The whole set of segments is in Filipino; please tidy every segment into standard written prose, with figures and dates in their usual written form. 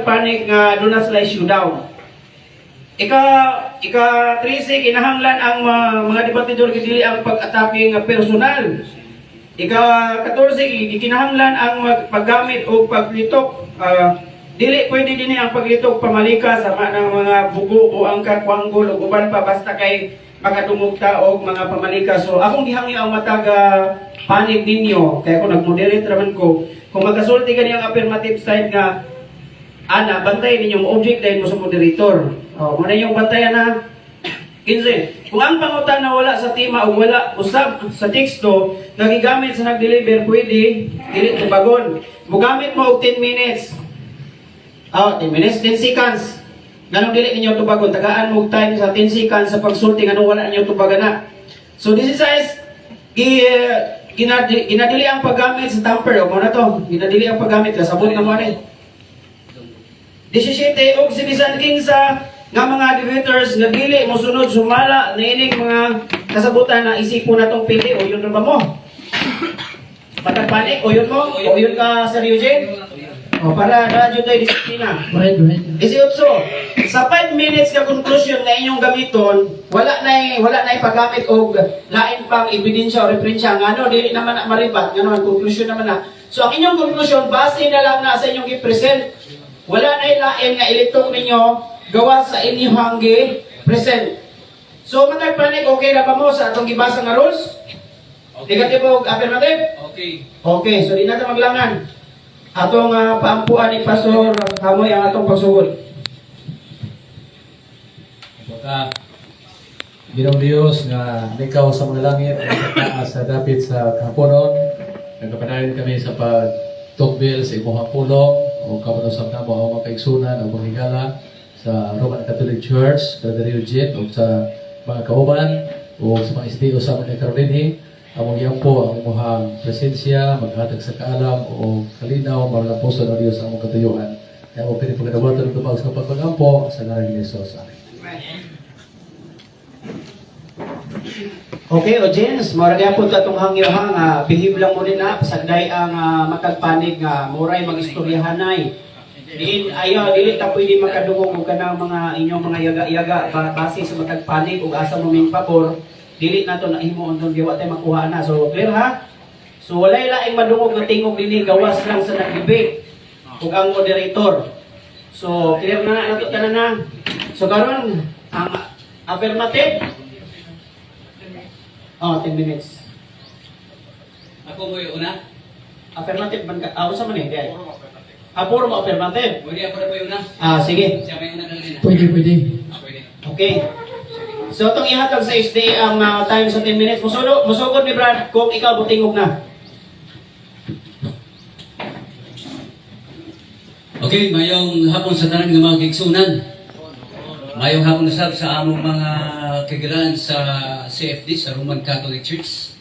Panig nga doon na sila showdown. Ika 13 kinahanglan ang mga debatidor dili ang pag-atake nga personal. Ika 14 kinahanglan ang paggamit o paglitok. Dili pwede din ang paglitok pamalika sa ng mga bugo o angkat kwanggol o uban pa basta kay makadumugta o mga pamalika. So akong gihangyo ang mataga panig ninyo kaya kung nag-moderate raman ko kung magasulti ka niyang affirmative side nga ana, bantay ninyong object dahil mo sa moderator. Muna yung bantayan na 15. Kung ang pangutan na wala sa tema o wala usab sa teksto, nagigamit sa nag-deliver, pwede, dili tubagon. Mugamit mo og 10 minutes. 10 minutes, 10 seconds. Ganong dili ninyo tubagon. Tagaan mo time sa 10 seconds sa pagsulti, ganong wala ninyo tubagan na. So this is ginadili ang paggamit sa tamper. O muna to, ginadili ang paggamit. Sabon nga mo rin. 17 og sibisan king sa nga mga debaters nga dili mo sunod sumala na ining mga kasabutan na isipon natong pili o yun ba mo? Patagpanik o yun mo? O yun ka Sir Eugene? O para radyo tayo disiplina. 18. Sa 5 minutes ka conclusion na inyong gamiton, wala na paggamit og lain pang ebidensya o referensya ngano dili naman na maribat ngano ang conclusion naman na. So ang inyong conclusion base na lang na sa inyong i-present. Wala na ilain nga ilitok ninyo gawa sa inyong present. So matagpanig, okay na ba mo sa atong gibasa nga rules? Okay. Negative o affirmative? Okay. Okay, so di natin maglangan. Atong paampuan ni Pastor Hamoy ang atong pagsugod. Baka Ginong Diyos nga ikaw sa mga langit sa dapit sa kahaponon. Nagkapanayon kami sa pagtukbil sa imong pulong o kapanusap na mo ang makaigsunan o manghigala sa Roman Catholic Church, Brother Eugene, o sa mga kauban o sa mga SDO sa mga Caroline. Among yan po ang imuhang presensya, maghatag sa kaalam o kalinaw, mga puso ng Diyos ang mong katuyuan. Kaya mo pinipagdabatan ng tumag sa pagpagampo sa ngalan ni Jesus. Amen. Okay, o James, maragay po itong hangyo-hang, bihib lang mo rin na, pasagday ang matagpanig nga, muray mag-istoryahanay. Ayaw, dili ta pwede makadungog ka ng mga inyong mga yaga-yaga base sa matagpanig o asa mo may pabor, dili na ito na himo untong diwa tayo makuha na. So, clear ha? So, walay laing madungog na tingog din gawas lang sa nag-debate o ang moderator. So, clear na natin ka na. So, karon ang affirmative, 10 minutes. Ako mo yung una? Affirmative man ka? Sa man eh? Puro mo affirmative? Pwede ako na po yung una? Sige. Siya may una kanina. Pwede. Pwede. Okay. So, itong ihatag sa SD ang time sa 10 minutes. Musugod ni Brad kung ikaw butingog na. Okay, mayong hapon sa tanan ng mga kigsunan. Mayong hapon na sa among mga kagilaan sa CFD, sa Roman Catholic Church.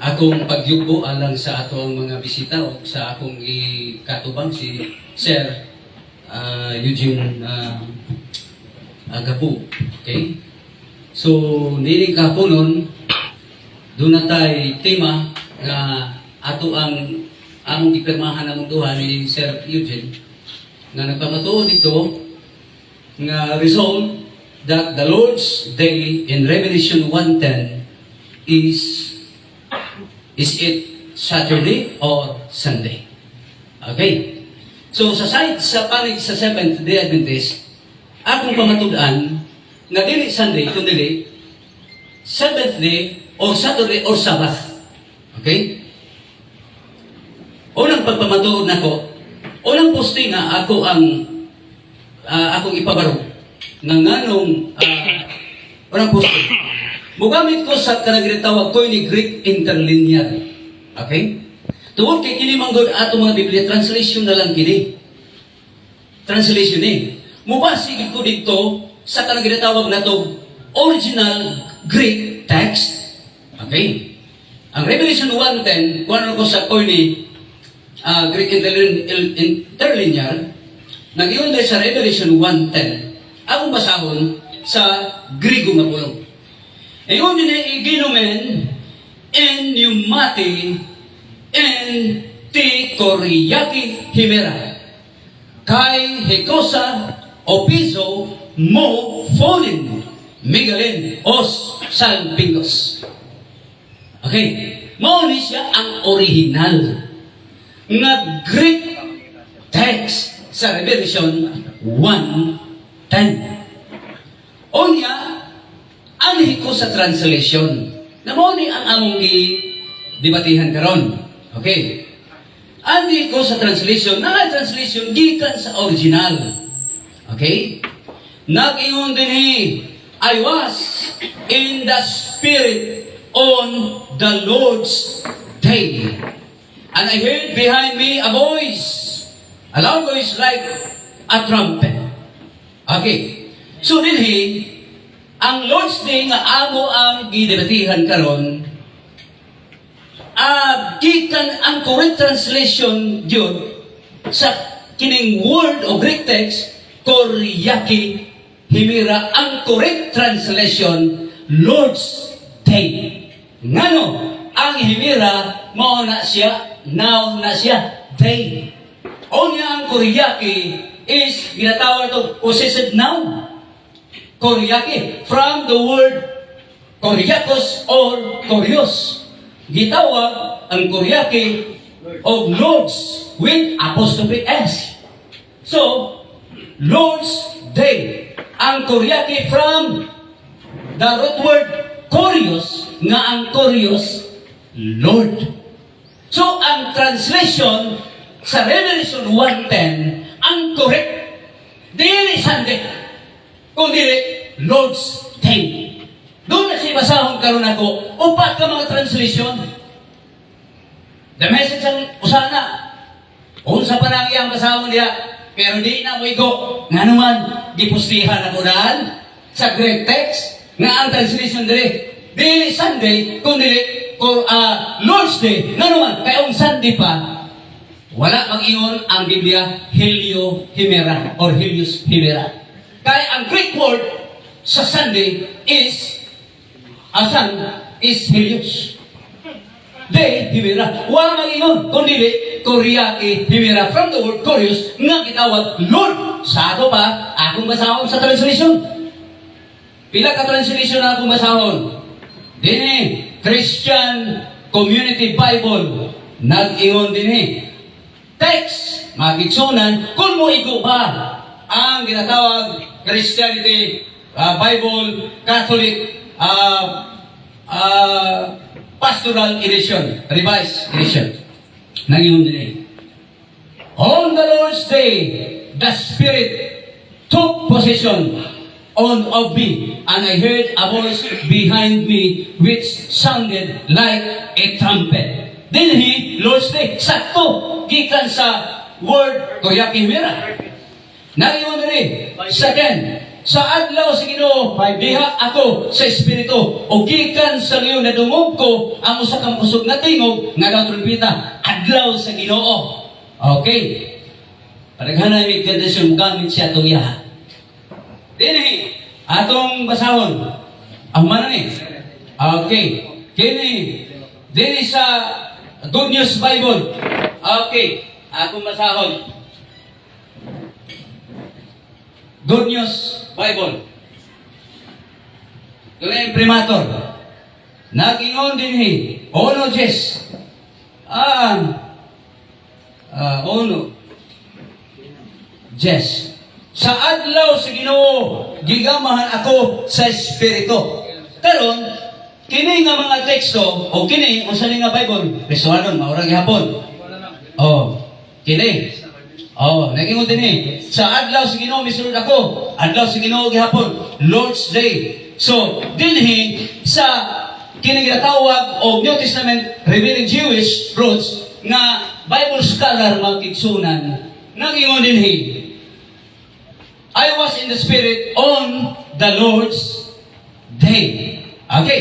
Akong pagyugbo alang sa ato ang mga bisita o sa akong ikatubang si Sir Eugene Agapu. Okay? So, niling kahaponon, doon na tayo tema na ato ang among ipirmahan ng duha ni Sir Eugene na nagpamatuod dito nga resolve that the Lord's Day in Revelation 1:10 is it Saturday or Sunday? Okay. So sa panig sa Seventh-day Adventist, akong pamatudan nga dili Sunday kundi Seventh Day or Saturday or Sabbath. Okay? Unang pagpamatuod nako, unang posting nga ako ang akong ipabaro ng nganong unang posting. Mugamit ko sa kanang tawag ko ni Greek interlinear. Okay? Tungod kay kini manggod ato mga Biblia translation na lang kini. Translation ni. Mubasig ko dito sa kanang tawag nato original Greek text. Okay? Ang Revelation 1:10 kuno ko sa ko ni Greek interlinear nag-iwan dahil sa Revelation 1:10. Akong basahon sa Grigo nga pulong. Ngayon din ay iginomen en pneumati en ti koriyaki himera. kay Hekosa o piso mo fallen Miguelin os salpingos. Okay, mao ni siya ang original nga Greek text sa Revelation 1:10. Unya, anhi ko sa translation. Na mao ni ang among debatihan karon. Okay. Anhi ko sa translation, na translation gikan sa original. Okay? Nag-ingon dinhi, I was in the Spirit on the Lord's day. And I heard behind me a voice, a loud voice like a trumpet. Okay. So dinhi, ang Lord's Day nga amo ang gidebatihan karon, gikan ang correct translation yun sa kining word o Greek text, Koryaki Himira, ang correct translation, Lord's Day. Ngano, ang Himira, mao na siya, now na siya, day. O niya ang Koryaki is, ginatawag ito, possessed noun. Koryaki, from the word Koryakos or Koryos. Gitawag ang Koryaki of Lord's with apostrophe S. So, Lord's Day. Ang Koryaki from the root word Koryos, nga ang Koryos, Lord. So, ang translation sa Revelation 1:10, ang correct, dili Sunday, kundi Lord's Day. Doon na siya basahon karon ako, upat ka mga translation. The message ang usana, unsa pa nang iyang basahon niya, pero di na mo igo. Nga naman, gipustihan ako daan sa Greek text, nga ang translation dili Sunday, kundi Lord's Day. Nga naman, kaya Sunday pa, wala mag-ingon ang Biblia, Helio Himera, or Helios Himera. Kaya ang Greek word sa Sunday is, asan is Helios. Day, Himera. Wala mag-ingon, kundi Koryaki Himera, from the word Koryos, nga kitawag Lord. Sa ako pa, akong basahon sa translation. Pila ka translation na akong basahon? Dini, Christian Community Bible, nag-ingon dini. Text, magitsunan, kung mo igo ba ang ginatawag Christianity, Bible, Catholic, Pastoral Edition, Revised Edition. Nangyong din. On the Lord's Day, the Spirit took possession of me, and I heard a voice behind me which sounded like a trumpet. Then Lord's Day, sakto, gikan sa word Koryaki Himera. Nangyong din. Second, sa adlaw sa Ginoo, diha ako sa Espiritu, o gikan sa liyo na dungog ko ang usa ka kusog na tingog nga daw trumpeta, adlaw sa Ginoo. Okay. Paraghanay may kondisyon gamit siya itong yaha. Dini, atong basahon. Ang mana ni? Okay. Kini, dini sa Good News Bible. Okay. Atong basahon. Good News Bible. Ito na imprimator. Nag-ingon din Ono Jes. Ono Jes. Sa adlaw sa Ginoo, gigamahan ako sa Espiritu. Karon, kini nga mga teksto, o kini, o sa nga Bible, Pesuanon, maurang ihapon. Kini. Nag-ingon din sa adlaw sa Ginoo misulod ako, adlaw sa Ginoo gihapon, Lord's Day. So, dinhi sa kini ginatawag o New Testament revealing Jewish roots nga Bible scholar magkigsunan, nag-ingon dinhi, I was in the Spirit on the Lord's Day. Okay,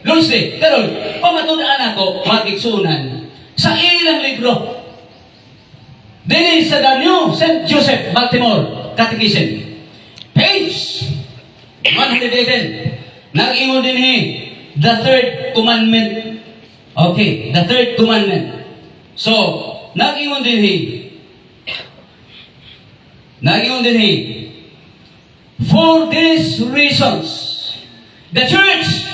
Lord's Day. Pero, pamatudaan ako magkigsunan sa ilang libro. Dili sa the New St. Joseph Baltimore Catechism, page 110, nag-ingon din the third commandment. Okay, the third commandment. So, nag-ingon din Nagingon din for these reasons, the church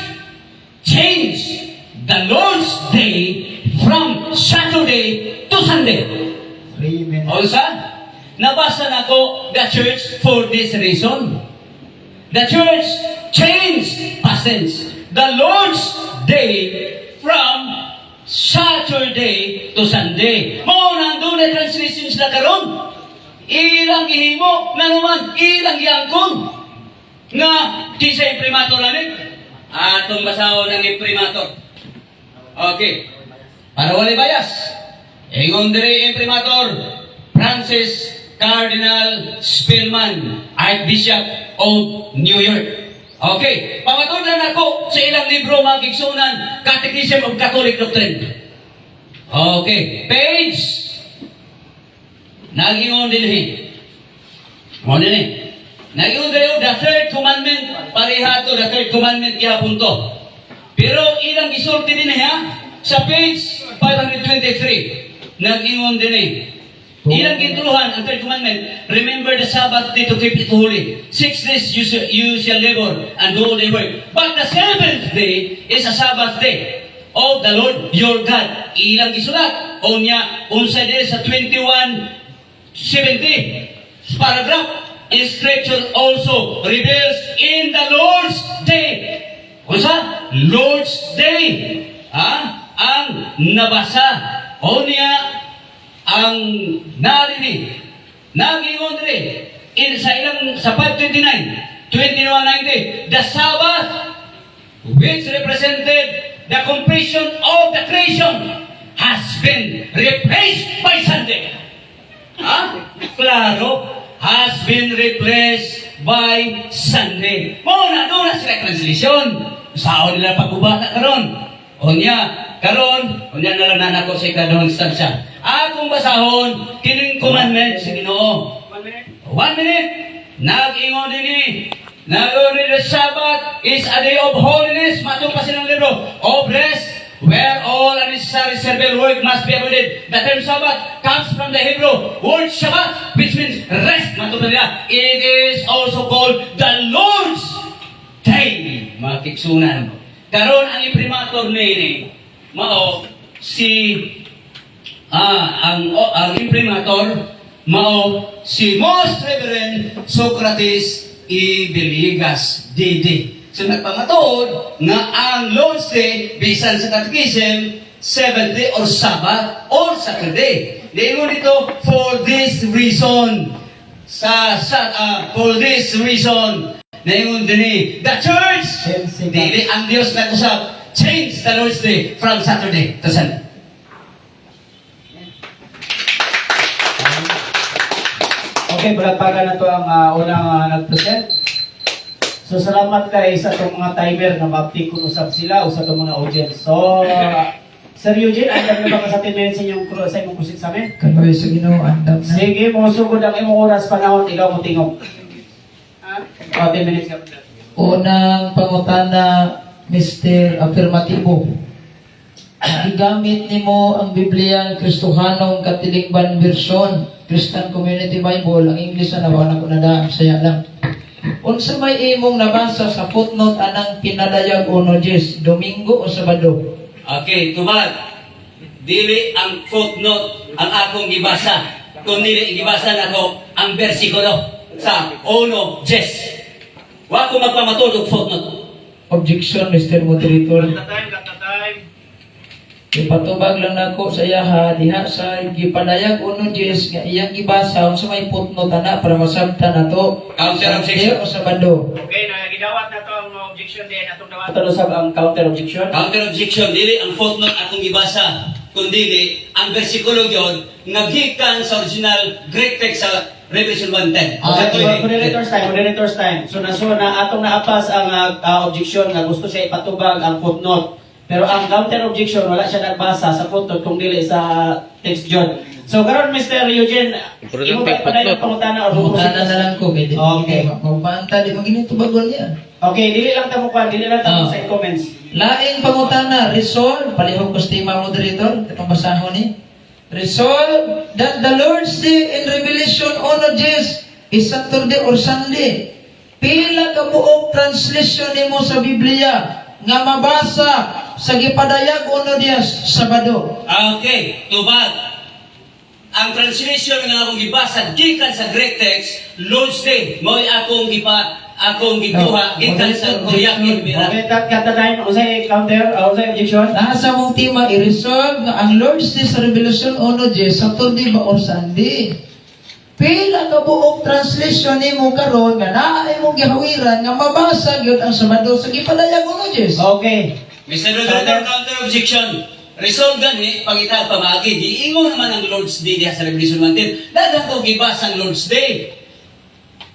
changed the Lord's Day from Saturday to Sunday. 3 minutes. Also, nabasa na ko the church for this reason. The church changed, past tense, the Lord's Day from Saturday to Sunday. Mao nandun na translation sila karon. Ilang ihimo na naman, ilang iangkon. Nga, di sa imprimator lang atong basahon ng imprimator. Okay. Para wala bias. Ingon diri imprimator Francis Cardinal Spellman, Archbishop of New York. Okay. Pamatunan ako sa ilang libro mga Gigsunan, Catechism of Catholic Doctrine. Okay. Page. Nagingon din Mo din Nagingon din the third commandment, pareha to the third commandment gihapon to. Pero ilang gisulti din sa page 523. Nagingon din ilang gintuluhan ang third commandment, remember the Sabbath day to keep it holy. 6 days you shall labor and do all the work. But the seventh day is a Sabbath day of the Lord your God. Ilang gisulat. O niya, unsa din sa 21:70 paragraph, Scripture also reveals in the Lord's Day. Unsa? Lord's Day. Ang nabasa. O niya, ang narinig, nagingon rin, sa 529, 2190, the Sabbath, which represented the completion of the creation, has been replaced by Sunday. Klaro, has been replaced by Sunday. Muna, doon na sila translation. Saan nila pagbubata karon? O niya, karon, o niya nalang nanako sa ikadawang instansya. Akong basahon, kining commandment sa Ginoo. 1 minute. Nag-ingon din the Sabbath is a day of holiness. Matong pa silang libro. Of rest, where all unnecessary servile work must be avoided. The term Sabbath comes from the Hebrew word Shabbat, which means rest. Matong pa nila. It is also called the Lord's Day. Mga kiksunan. Karon ang imprimator ni mao ang imprimator mao si Most Reverend Socrates E. Villegas, D.D. So nagpamatuod nga ang Lord's Day bisan sa Catechism, 7th day or Sabbath or Saturday. Diingon dito, for this reason, for this reason, naingon din the church, dili ang Diyos nag-usap, change the Lord's Day from Saturday to Sunday. Okay, balagpagan na to ang unang nag-present. So, salamat kay sa itong mga timer na maptikon usap sila o sa itong mga audience. So, Sir Eugene, andam na ba ka sa 10 minutes sa imong kusit sa amin? Kanoy sa Ginoo, andam na. Sige, mo sugod ang imong oras panahon, ikaw mo tingog. 10 minutes ka. Unang pangutana, Mr. Affirmatibo. Igamit nimo ang Biblia Kristohanong Katilikban Version, Christian Community Bible, ang English na nabawa ko na daan, saya lang. Unsa may imong nabasa sa footnote anang pinadayag o Nojes, Domingo o Sabado? Okay, tubag. Dili ang footnote ang akong gibasa. Kung dili gibasa nako ang bersikulo sa 1:10. Wa ko magpamatulog footnote. Objection, Mr. Moderator. Time. Ipatubag lang nako sa iyaha diha sa gipadayag o Nojes nga iyang gibasa unsa may footnote ana para masabtan nato. Counter O objection. Sabado. Okay, gidawat na to ang objection din atong dawat. Ito sa ang counter objection. Counter objection, dili ang footnote akong gibasa, kundi ang bersikulo yon nga gikan sa original Greek text sa Revelation 1:10. Moderator's time. So na atong naapas ang objection nga gusto siya ipatubag ang footnote. Pero ang counter objection wala siya nagbasa sa footnote kung dili sa text John. So karon Mr. Eugene, imo ba padayon pangutana o Pangutana na lang ko kay Okay. Magpanta di maginito bagol niya. Okay, dili lang ta mo sa comments. Laing pangutana, resolve, palihog ko sa moderator, itong basahon ni. Resolve that the Lord's Day in Revelation on Nojes is Saturday or Sunday. Pila ka buok translation nimo sa Biblia nga mabasa sa gipadayag uno Dias Sabado. Okay, tubag. Ang translation nga akong gibasa gikan sa Greek text, Lord's Day, mo'y akong gikuha gikan sa Korean Himera. Okay, katatayin ko sa counter, o sa objection. Nasa mong tema i-resolve nga ang Lord's Day sa Revelation 1:10 Saturday ba or Sunday. Pila ka buok translation nimo karon nga naa imong gihawiran nga mabasa gyud ang Sabado sa gipadayag 1:10. Okay. Mr. Moderator, counter objection. Resolve gani, pangita pamagi, giingon naman ang Lord's Day diha sa Revelation 1:10. Daghang ko gibasa ang Lord's Day.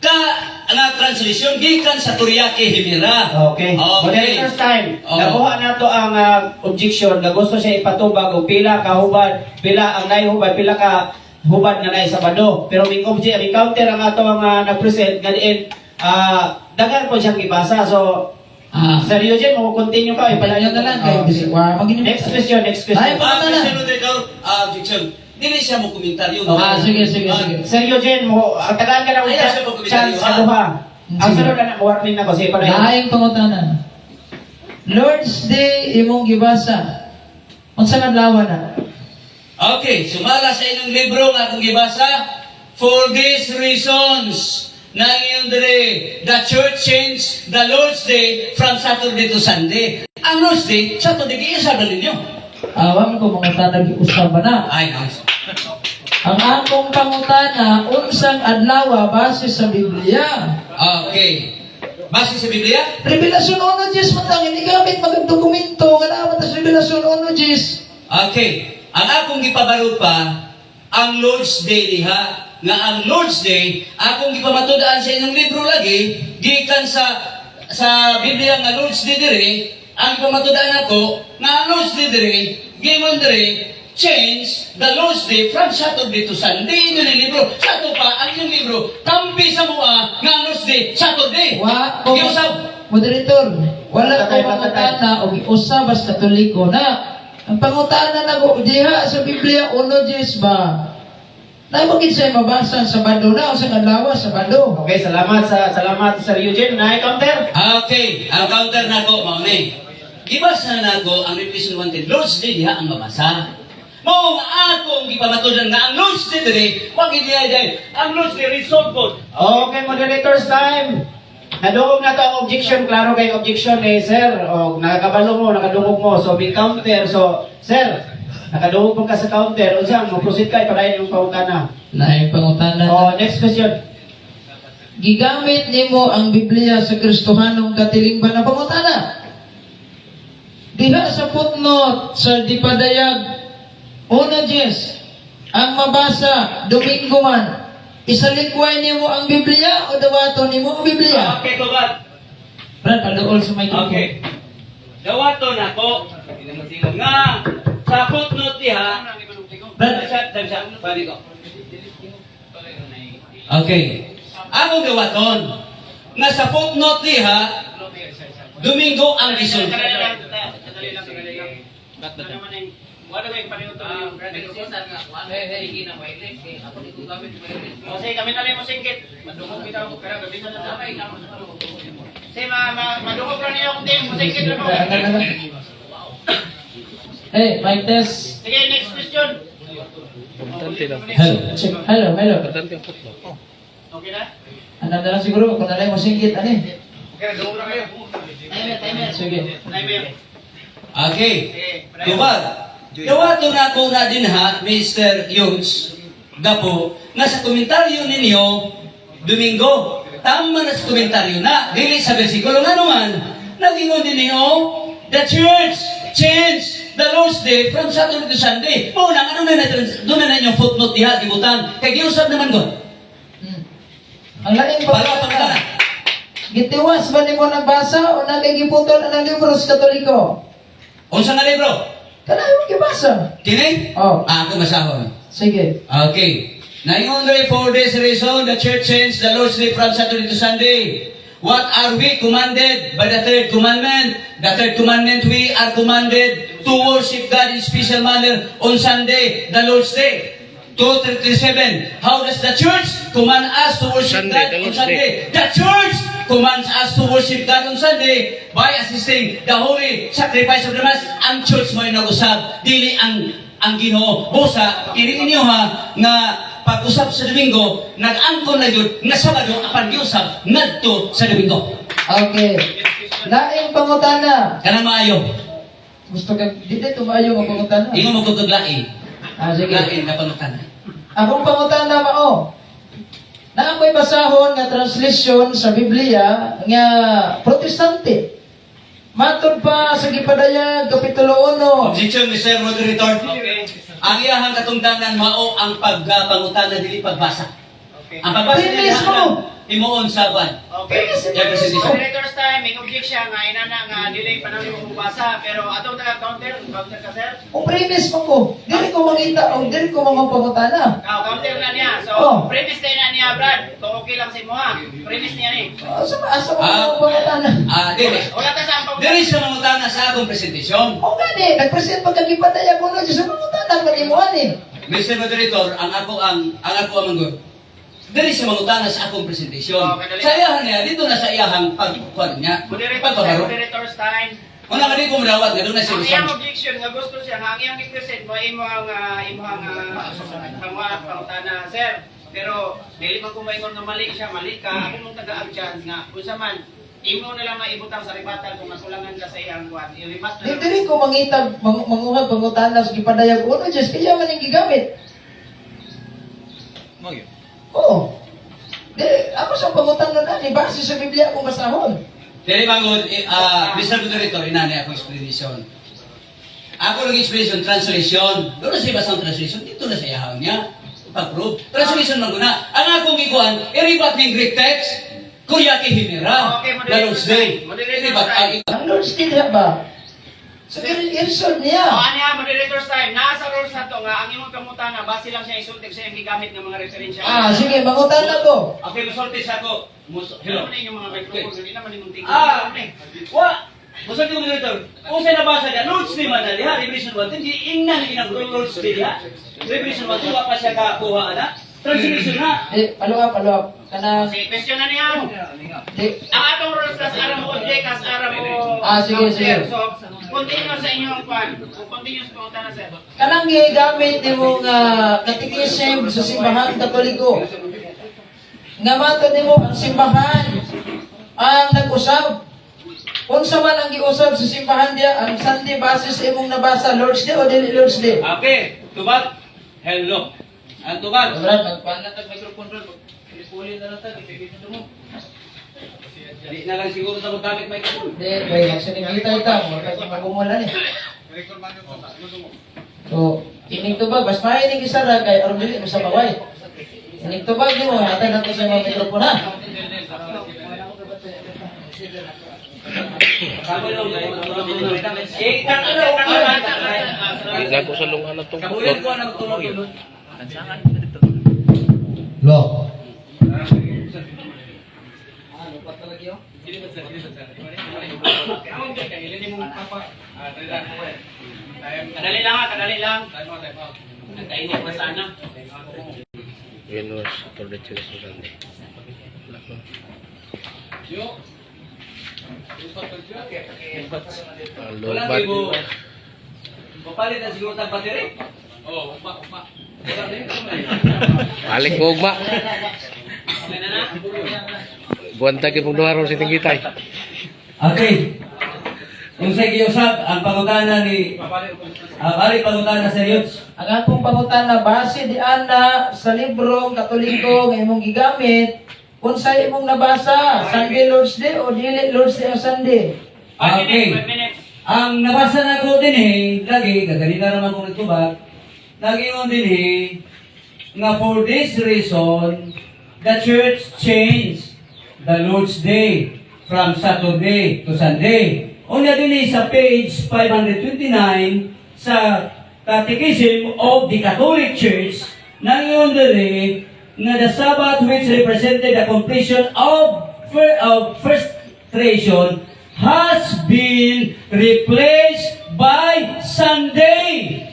Nga translation gikan sa Koreake Himera. Okay. Okay. Moderator's time. Oo. Nakuha na to ang objection na gusto siya ipatubag o pila ka hubad, pila ang naihubad, pila ka hubad nga naay Sabado. Pero may object, may counter ang ato ang nag-present nga diin daghan po siyang ibasa. So, Sir Eugene, mo-continue ka. Ipalayo na lang kayo. Next question, next question. Ay, Mr. Moderator, objection. Dili siya mo komentaryo. Sige. Sir Eugene, ang tagaan ka na Ay, nasa po chance sa duha. Ang sunod na warning na ko sa ipalayo. Laing pangutanan. Lord's Day imong gibasa. Unsa nga adlaw na? Okay, sumala sa inyong libro nga akong gibasa. For these reasons, nangyong dire, the church changed the Lord's Day from Saturday to Sunday. Ang Lord's Day, Saturday, isa na ninyo. Awan ko mga tanag usab na. Ay, nice. Ang akong pangutana unsang adlaw base sa Biblia. Okay. Base sa Biblia? Revelasyon 1:10 man lang inigamit magag dokumento nga naman sa Revelasyon 1:10. Okay. Ang akong gipabalo pa, ang Lord's Day diha, nga ang Lord's Day, akong gipamatudaan sa inyong libro lagi, gikan sa Biblia nga Lord's Day dire, ang pamatudaan ako, nga ang Lord's Day dire, gimon dire, change the Lord's Day from Saturday to Sunday. Yun ang libro. Sa ito pa, ang inyong libro, kampi sa mua, nga ang Lord's Day, Saturday. Giusap. Moderator, wala ko pangutana o giusab as Katoliko na. Ang pangutana na ko diha sa Biblia 1:10 ba? Na mo gid say mabasa sa Sabado na o sa adlaw Sabado. Okay, salamat Sir Eugene. Na-counter? Okay, ang counter na ko, mauni. Gibasa na ko ang Revelation 1:10. Lord's Day diha ang mabasa. Mao nga akong gipamatudan nga ang Lord's Day dire, wag diha dai. Ang Lord's Day resolve ko. Okay, moderator's time. Nadungog na to ang objection. Klaro kay objection ni Sir. O, nakadungog mo. So, may counter. So, Sir, nakadungog mo ka sa counter. O siyang, proceed ka, ipadayin yung pautana. Laing pangutana. O, next question. Gigamit nimo ang Biblia sa Kristohanong katilingban na pangutana. Diha sa footnote sa dipadayag 1:10 ang mabasa Domingo man. Isalikway nimo ang Biblia o dawaton nimo ang Biblia? Okay, tubag. Brad, paduol sa microphone. Okay. Dawaton ako nga sa footnote diha. Brad, Bali ko. Okay. Ako dawaton nga sa footnote diha Domingo ang resolve. Kasi kami na rin mo singkit. Madungog kita ako. Pero gabi na sabay. Kasi madungog na niyo akong din. Musingkit na mo. hey, mic test. Sige, next question. Hello. Okay na? Ano na lang siguro kung nalay mo singgit ani. Okay, dungog na kayo. Timer. Sige. Timer. Okay. Sige. Tubag. Dawaton ako na din ha, Mr. Yunes, Gapo, nga sa komentaryo ninyo, Domingo, tama na sa komentaryo na, dili sa versikulo nga naman, nagingon din ninyo, the church changed the Lord's Day from Saturday to Sunday. Muna, ano na doon na inyong footnote diha, gibutan, kay giusap naman ko. Ang laing Bala, pangutana. pagkala. Gitiwas ba nimo nagbasa o nagigiputol ang libro sa Katoliko? Unsa nga libro? Kanayon gibasa. Kini? Oh. Ako masahon. Sige. Okay. Naingon rin for this reason, the church changed the Lord's Day from Saturday to Sunday. What are we commanded by the third commandment? The third commandment, we are commanded to worship God in special manner on Sunday, the Lord's Day. 2:37. How does the church command us to worship Sunday, God the on Lord's Sunday? The church commands us to worship God on Sunday by assisting the holy sacrifice of the Mass. Ang church mo ay nag-usab, dili ang Ginoo. Busa, kini inyo ha, nga pag-usap sa Domingo, nag-angkon na yun, nga Sabado, apan giusap, ngadto sa Domingo. Okay. Laing pangutana. Kanang maayo. Gusto ka, di dito maayo ang pangutana. Ingo mo kaglain. Sige. Lain na panutana. Akong pangutana mao. Na ako'y basahon nga translation sa Biblia nga protestante. Matod pa sa Gipadayag, Kapitulo 1. Objection, Mr. Moderator. Ang iyahang katungdanan mao ang pagpangutana dili pagbasa. Ang pagbasa Premise nila mo. timuon sa kwan. Okay. Yan, presentation. Moderator's time, may objection nga inana nga delay pa namin mabasa pero atong counter ka sir. Kung premise mo ko, dili ko mangita o dili ko mga pangutana. Counter na niya. So, Oh. premise na niya, Brad. So, okay lang sa imo ha. Premise niya ni. Asa mo mga pangutana? Dili. Wala ta sa ang Dili siya mangutana sa akong presentasyon. O gani, nag-present pag Gipadayag 1 sa pangutana manimuan eh. Mr. Moderator, ang ako ang manggo. Dili siya mangutana sa akong presentasyon. Sa iyahan niya, dito na sa iyahang pagkuhan niya. Pagpaparo. Moderator's time. Una ka di ko madawat, nga doon na siya Ang gusto. iyang objection nga gusto siya nga ang iyang i-present mo imong pangutana sir. Pero dili man ko maingon nga mali siya, mali ka. Ako mong taga-adjust nga unsa man imo na lang maibutang sa ribatan kung nakulangan ka sa iyang kuan. I-remat na lang. Dili ko mangita manguhag pangutana sa Gipadayag 1 just kaya man ang gigamit. Oo. Dili, ako sa pangutana na, ni base sa Biblia akong basahon. Dili mangod, Mr. Moderator, inani akong explanation. Ako lang explanation, translation. Doon na siya basang translation, dito na sa iyahan niya. Pag-prove. Translation man guna. Ang akong ikuan, iribat ng Greek text, Kuya Kihimera, Okay, na Lord's Day. Moderator Iribat ang Ang Lord's Day na ba? So, i-resolve niya. Ano ha, moderator's time. Nasa rules na to nga ang imong pangutana base lang siya isultig sa iyang gigamit ng mga referensya. Sige, mangutana ko. Okay, musulti sa ako. Hello. Ano yung mga microphone? Hindi naman yung tingin. Musulti ko Moderator. Kung sa'yo nabasa niya, Lord's Day man na diha, Revelation 1, hindi ingnan na ginang Lord's Day diha. Revelation 1, tuwa pa siya kakuha na. Translation na. Follow up. Kana, Sige, question na niya. di, Ang atong rules kas ara mo object, kas ara mo... sige. So, continue sa inyong kwan. Continue sa pangutana sir. kanang gigamit ni mo nga katikism sa simbahan katoliko. Nga matod nimo ang simbahan ang nag-usab. Unsa man ang giusab sa simbahan dia, ang Sunday basis sa imong nabasa, Lord's Day o dili Lord's Day? Okay, tubag. Hello. Ang tubag. Brad, magpanatag microphone ron. Puli na lang tag, ibigin mo. Di na lang siguro sa magkabit microphone. Hindi, bay, nagsinigita ita, wala kang magumulan eh. So, ining tubag, mas mahinig isara kay aron dili mo sa baway. Ining tubag di mo, hatag nato sa mga mikrofon ha. Nagko sa lungan na itong Kabuyan ko ang tulog. Lo. Kadali lang ha, kadali lang. Nagkainit na sana. Venus, Torre Chile, Sunday. Wala Lobat. mo. Papalit na siguro tag battery. Balik mo, ugma. Okay na na? Buwan tagi pong duwaro si Tingitay. Okay. Kung sa giusap ang pangutana ni ari pangutana sa Diyos. Ang akong pangutana base di ana sa librong katoliko nga imong gigamit, unsay imong nabasa, Sunday Lord's Day o dili Lord's Day o Sunday? Okay. 5 minutes. Ang nabasa na ko din lagi kaganina naman kung nagtubag. Lagi mo din nga for this reason the church changed the Lord's Day from Saturday to Sunday. Una din sa page 529 sa Catechism of the Catholic Church, nangyyon din na the Sabbath which represented the completion of first creation has been replaced by Sunday.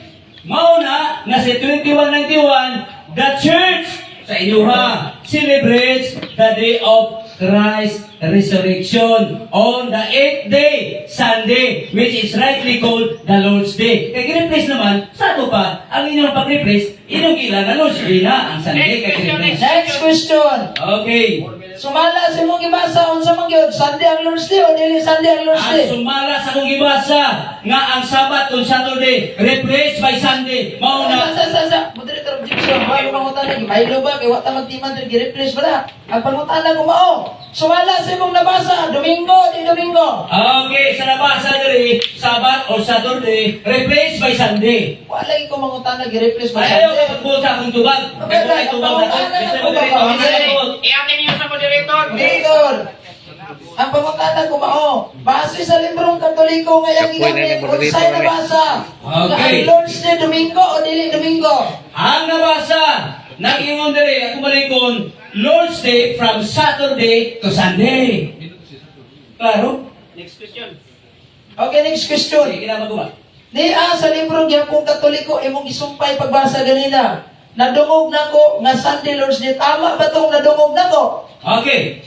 Mauna na si 2191, the church sa inyuha celebrates the day of Christ's resurrection on the 8th day, Sunday, which is rightly called the Lord's Day. Kaya gine-place naman, sa ito pa, ang inyong pag-replace, inyong ilan na Lord's Day na ang Sunday. Kaya gine-place. Next question. Okay. Sumala sa imong gibasa unsa man gyud Sunday ang Lord's Day o dili Sunday ang Lord's Ang Day? sumala sa kong gibasa nga ang Sabat on Saturday replaced by Sunday. Mauna. Sa moderator objection, bago pangutan may ba kay wa ta magtiman diri gi-replace ba? Ang pangutan ko mao. Sumala sa imong nabasa Domingo di Domingo. Okay, sa nabasa diri Sabat or Saturday replaced by Sunday. Wala ko mangutan gi-replace ba Ayaw Sunday? ka magbuot sa akong tubag. Okay, Kaya ko itubag na to. Kasi moderator. I-akin niyo sa moderator. Victor, ang pangutan ko mao, base sa librong Katoliko nga yang gigamit unsay nabasa? Okay. Ang Lord's Day Domingo o dili Domingo? Ang nabasa nag-ingon diri ako malikon Lord's Day from Saturday to Sunday. Klaro? Next question. Okay, next question. Sige, kinama ko ba? Niya sa libro niya kung Katoliko imong isumpay pagbasa ganina. Nadungog nako nga Sunday Lord's Day. Tama ba tong nadungog nako? Okay.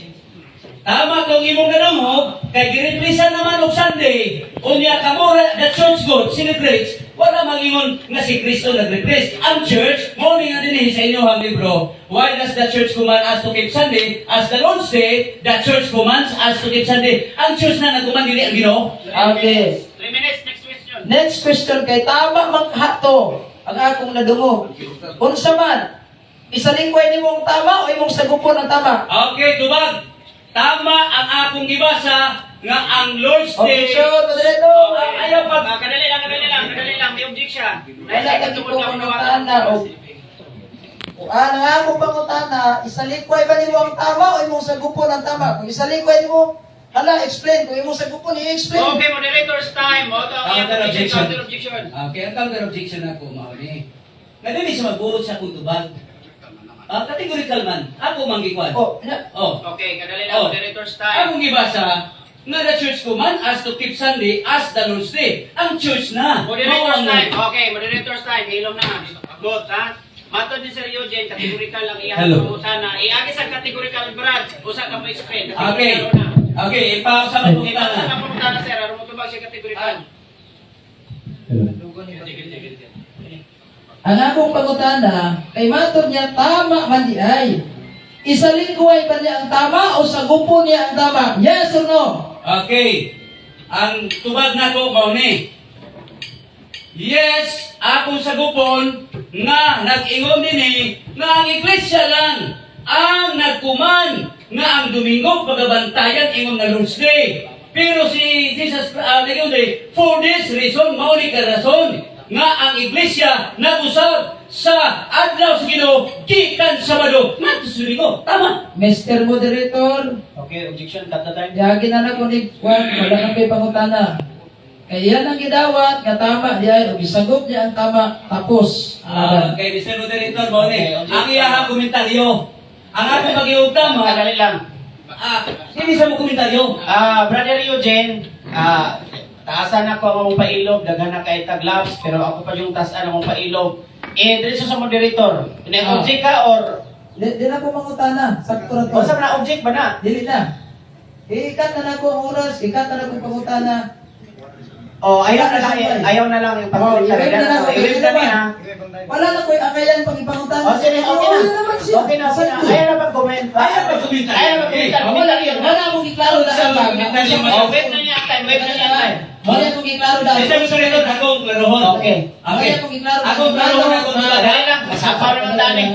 Tama kung imong ganamog, kay gireplisa naman og Sunday, unya kamura the church God celebrates, wala mangingon nga si Kristo nag-replace. Ang church, mo nga dinhi sa inyong libro, why does the church command us to keep Sunday? As the Lord's Day, the church commands us to keep Sunday. Ang church na nagkuman dili ang Ginoo. Okay. 3 minutes, next question. Next question kay tama man hato ang akong nadungog. Unsa man? Isalingkway nimo ang tama o imong sagupon ang tama? Okay, tubag. Tama ang akong gibasa nga ang Lord's Day. Objection, moderator. Ayaw pa. Kadali lang, may objection. Wala lagi ko pangutana o ang akong pangutana, isalikway ba nimo ang tama o imong sagupon ang tama? Kung isalikway nimo, hala, explain. Kung imong sagupon, i-explain. Okay, moderator's time. O, ito ang iyong Objection. objection. Okay, ang counter objection ako, Mauni. Nga din siya magbuot sa akong tubag. Categorical man. Ako manggikwan. Oh, Okay, kadali Oh. lang, moderator's time. Akong gibasa, nga the church command us to keep Sunday as the Lord's Day. Ang church na. Moderator's Mao ang- time. Okay, moderator's time. Hilom na. Good, ha? Matod ni Sir Eugene, categorical lang iyang Hello. pangutan na. Iagi sa categorical, Brad. Usa ka mo explain. Okay. Categorical na. Okay, ipasama ko kita Iba sa na. pangutan na, Sir. Aron mo tubag siya categorical. ang akong pangutana, kay matod niya tama man di ay. Isalingkway ba niya ang tama o sagupon niya ang tama? Yes or no? Okay. Ang tubag na ko, Mauni. Yes, akong sagupon nga nag-ingon dinhi nga ang iglesia lang ang nagkuman nga ang Domingo pagabantayan ingon nga Lord's Day. Pero si Jesus nag-ingon din, for this reason, mauni ka rason nga ang iglesia nag-usab sa adlaw sa Ginoo gikan Sabado ngadto sa Domingo. Tama. Mr. Moderator, Okay, objection. Cut the time. yagi na na ko ni Juan, wala na kay pangutana. Kaya yan ang gidawat, nga tama di ay, o gisagot niya ang tama, tapos. Kay Mr. Moderator, Mauni. Okay, Ang iyahang komentaryo. Ang akong pag-iugtama, Kadali lang. hindi sa mo komentaryo. Brother Eugene, taasan ako ang mong pailog, daghan na kay taglaps, pero ako pa yung taasan ang mong pailog. Diretso sa moderator. Ina-object ka or... Di na ko mangutana, sakto na to. O sa na-object ba na? Dili na. Ikat na na ko ang oras, ikat na na ko pangutana. O, ayaw na lang yung pag-ulit i-wave na na, I-wave na niya. Wala na ko yung angayan pag ipangutana. O, sige, okay na. naman siya. Okay na. Sakto. Ayaw na pag-comment. Ayaw pag-comment. Ayaw na pag-comment. Wala yun. Wala akong iklaro na Sa ang bag. mga O, wave na niya ang time. Wave na niya ang time. Wala akong iklaro na. Mr. Moderator, akong klarohon. Okay. Okay. Akong klarohon ako. Kadali lang. Kasapa naman tani.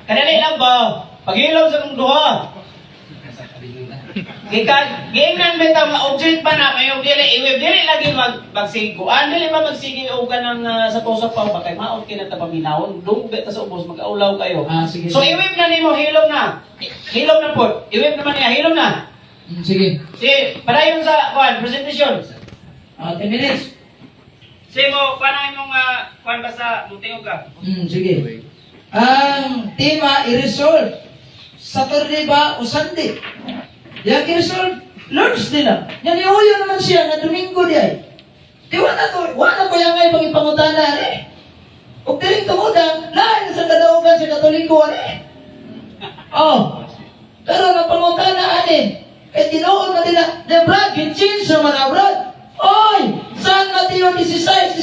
Kadali lang ba? Pag-ilaw sa mong duha. Gingnan bitaw nga object ba na kayo dili lagi magsiguan dili ba magsigi og kanang sa tusok pa ba kay maot kinata paminawon dong beta sa ubos mag-aulaw kayo. Sige. So i-wave na nimo hilom na. Hilom na po. I-wave naman niya hilom na. Sige. Si padayon sa presentation. 10 minutes. Si mo paano imong kuan ba sa mutingog ka? Sige. Ang tema i-resolve. Saturday ba o Sunday? Yang i-resolve, Lord's Day lang. Yan iuyo naman siya nga Domingo di ay. Di wala ko yung ngay pag ipangutana eh. Kung tiling tumudan, lain sa kadaugan sa Katoliko, Oh, pero napangunta na anin. Kaya tinuod na nila, na Brad, gin-change naman na Brad. Oy, San Mateo 16,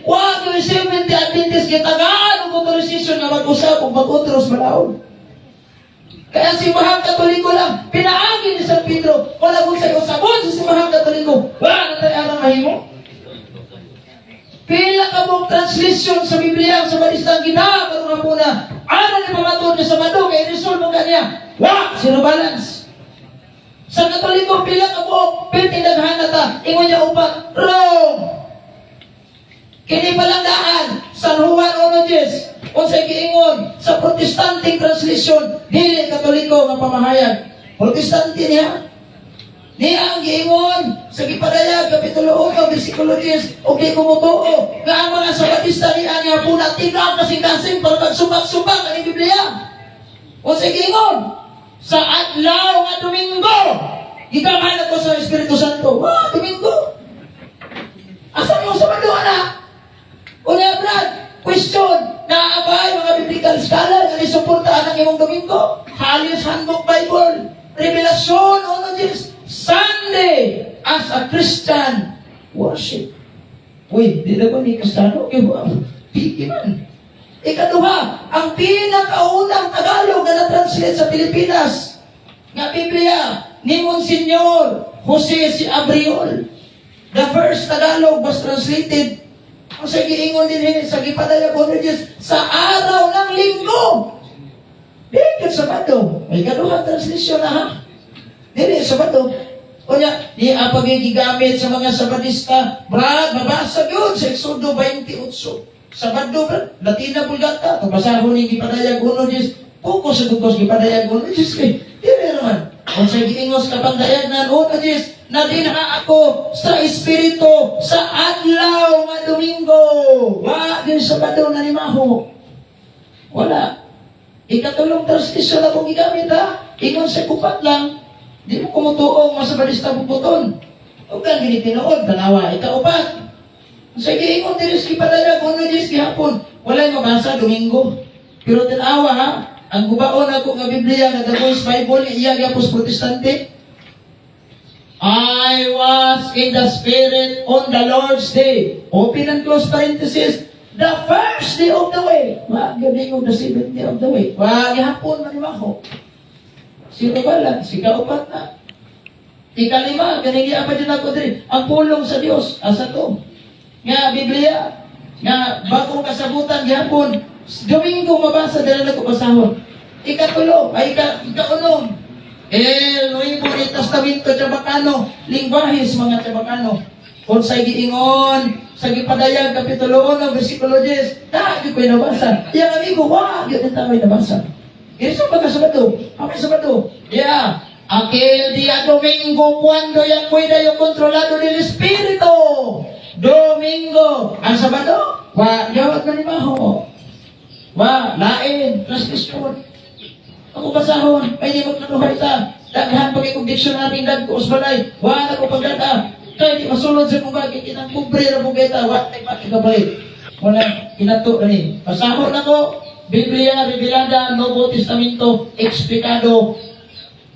19, wag yung 70 Adventist, kitagaan ang authorization na mag-usap kung mag-utros malaon. Kaya si Mahang Katoliko lang, pinaagin ni San Pedro, wala kung sa'yo sabon sa si Mahang Katoliko, wala na tayo ang mahimo. Pila ka mong translation sa Biblia sa Balistang Gina, karungan po na, ano ni pamatod niya sa Mado, kaya resolve mo kanya, wak, zero balance. Sa Katoliko, pila ka mo, pintinaghan na ta, ingon niya upang, wrong. Kini palanggaan, San Juan Onojes, o sa giingon, sa Protestanting translation, dili Katoliko nga pamahayag. Protestante niya, niya ang giingon sa Gipadayag, Kapitulo 1, versikulo 10, o di kumutuo, nga ang mga Sabatista niya niya po na tinang kasing-kasing para magsubak-subak ang Biblia. O sa giingon, sa adlaw nga Domingo, gigamay na ko sa Espiritu Santo. Domingo. Asa mo sa Sabado na? O niya, Brad, question, naabay mga biblical scholar nga isuportaan ang imong Domingo? Halos Handbook Bible, Revelasyon, Sunday as a Christian worship. Uy, di na ba ni Kristano? Piki man. Ikaduha, ang pinakaunang Tagalog na na-translate sa Pilipinas nga Biblia ni Monsignor Jose C. Abriol. The first Tagalog was translated kung sa giingon din sa Gipadayag Onojes sa araw ng Linggo. Dito sa Sabado. May ikaduha translation na ha. Dili sa Sabado. O niya, di ang pagigigamit sa mga Sabatista, Brad, mabasa yun sa Exodo 28. Sabado, Brad, Latina Bulgata, kabasahon ni Gipadayag Onojes, puko sa dugos Gipadayag Onojes, dili naman. Kung sa giingos kapagdayag na Onojes, na dinha ako sa Espiritu sa adlaw nga Domingo. Wa, din Sabado na limaho. Wala. Ikatulong translation na kong gigamit ha. Ingon sa kupat lang, di mo kumutuong masabalista bubuton. O kang ginitinood, tanawa, ikaupat. Sa giingon din sa Gipadayag Onojes gihapon, walay mabasa Domingo. Pero tinawa ha, ang gubaon ako nga Biblia nga The Voice Bible, iya gyapos Protestante. I was in the Spirit on the Lord's day. Open and close parenthesis. The first day of the way. Wag yung the seventh day of the way. Wag hapon manimaho. Sino ba lang? Sikaupat na. Ikalima, ganili apa dyan ako din. Ang pulong sa Diyos. Asa to? Nga Biblia. Nga bagong kasabutan gihapon. Domingo mabasa dala na ko pasahon. Ikatulo, ay ikaunom. El Nuevo Testamento Chabacano, lingwahis mga Chabacano. Kung sa giingon, sa Gipadayag, Kapitulo 1, versikulo 10, di ko nabasa. Yang amigo, wag, yun ang tawag nabasa. Eso ba ka Sabado? Apa Sabado? Yeah. Aquel día domingo cuando ya pueda yo controlado del Espíritu. Domingo. Ang Sabado? Wa, jawab na limaho. Wa, lain, translation. Ako basahon, may di magkanuhay ta. Daghan pag ikong dictionary, dagko usbalay. Wa na ko pagdata. Kaya di masulod sa kong bagay, kinang kubre na mong gaita. Wa, ay makikabalik. Wala, inato na ni. Basahon ako, Biblia Revelada, Novo Testamento, Explicado,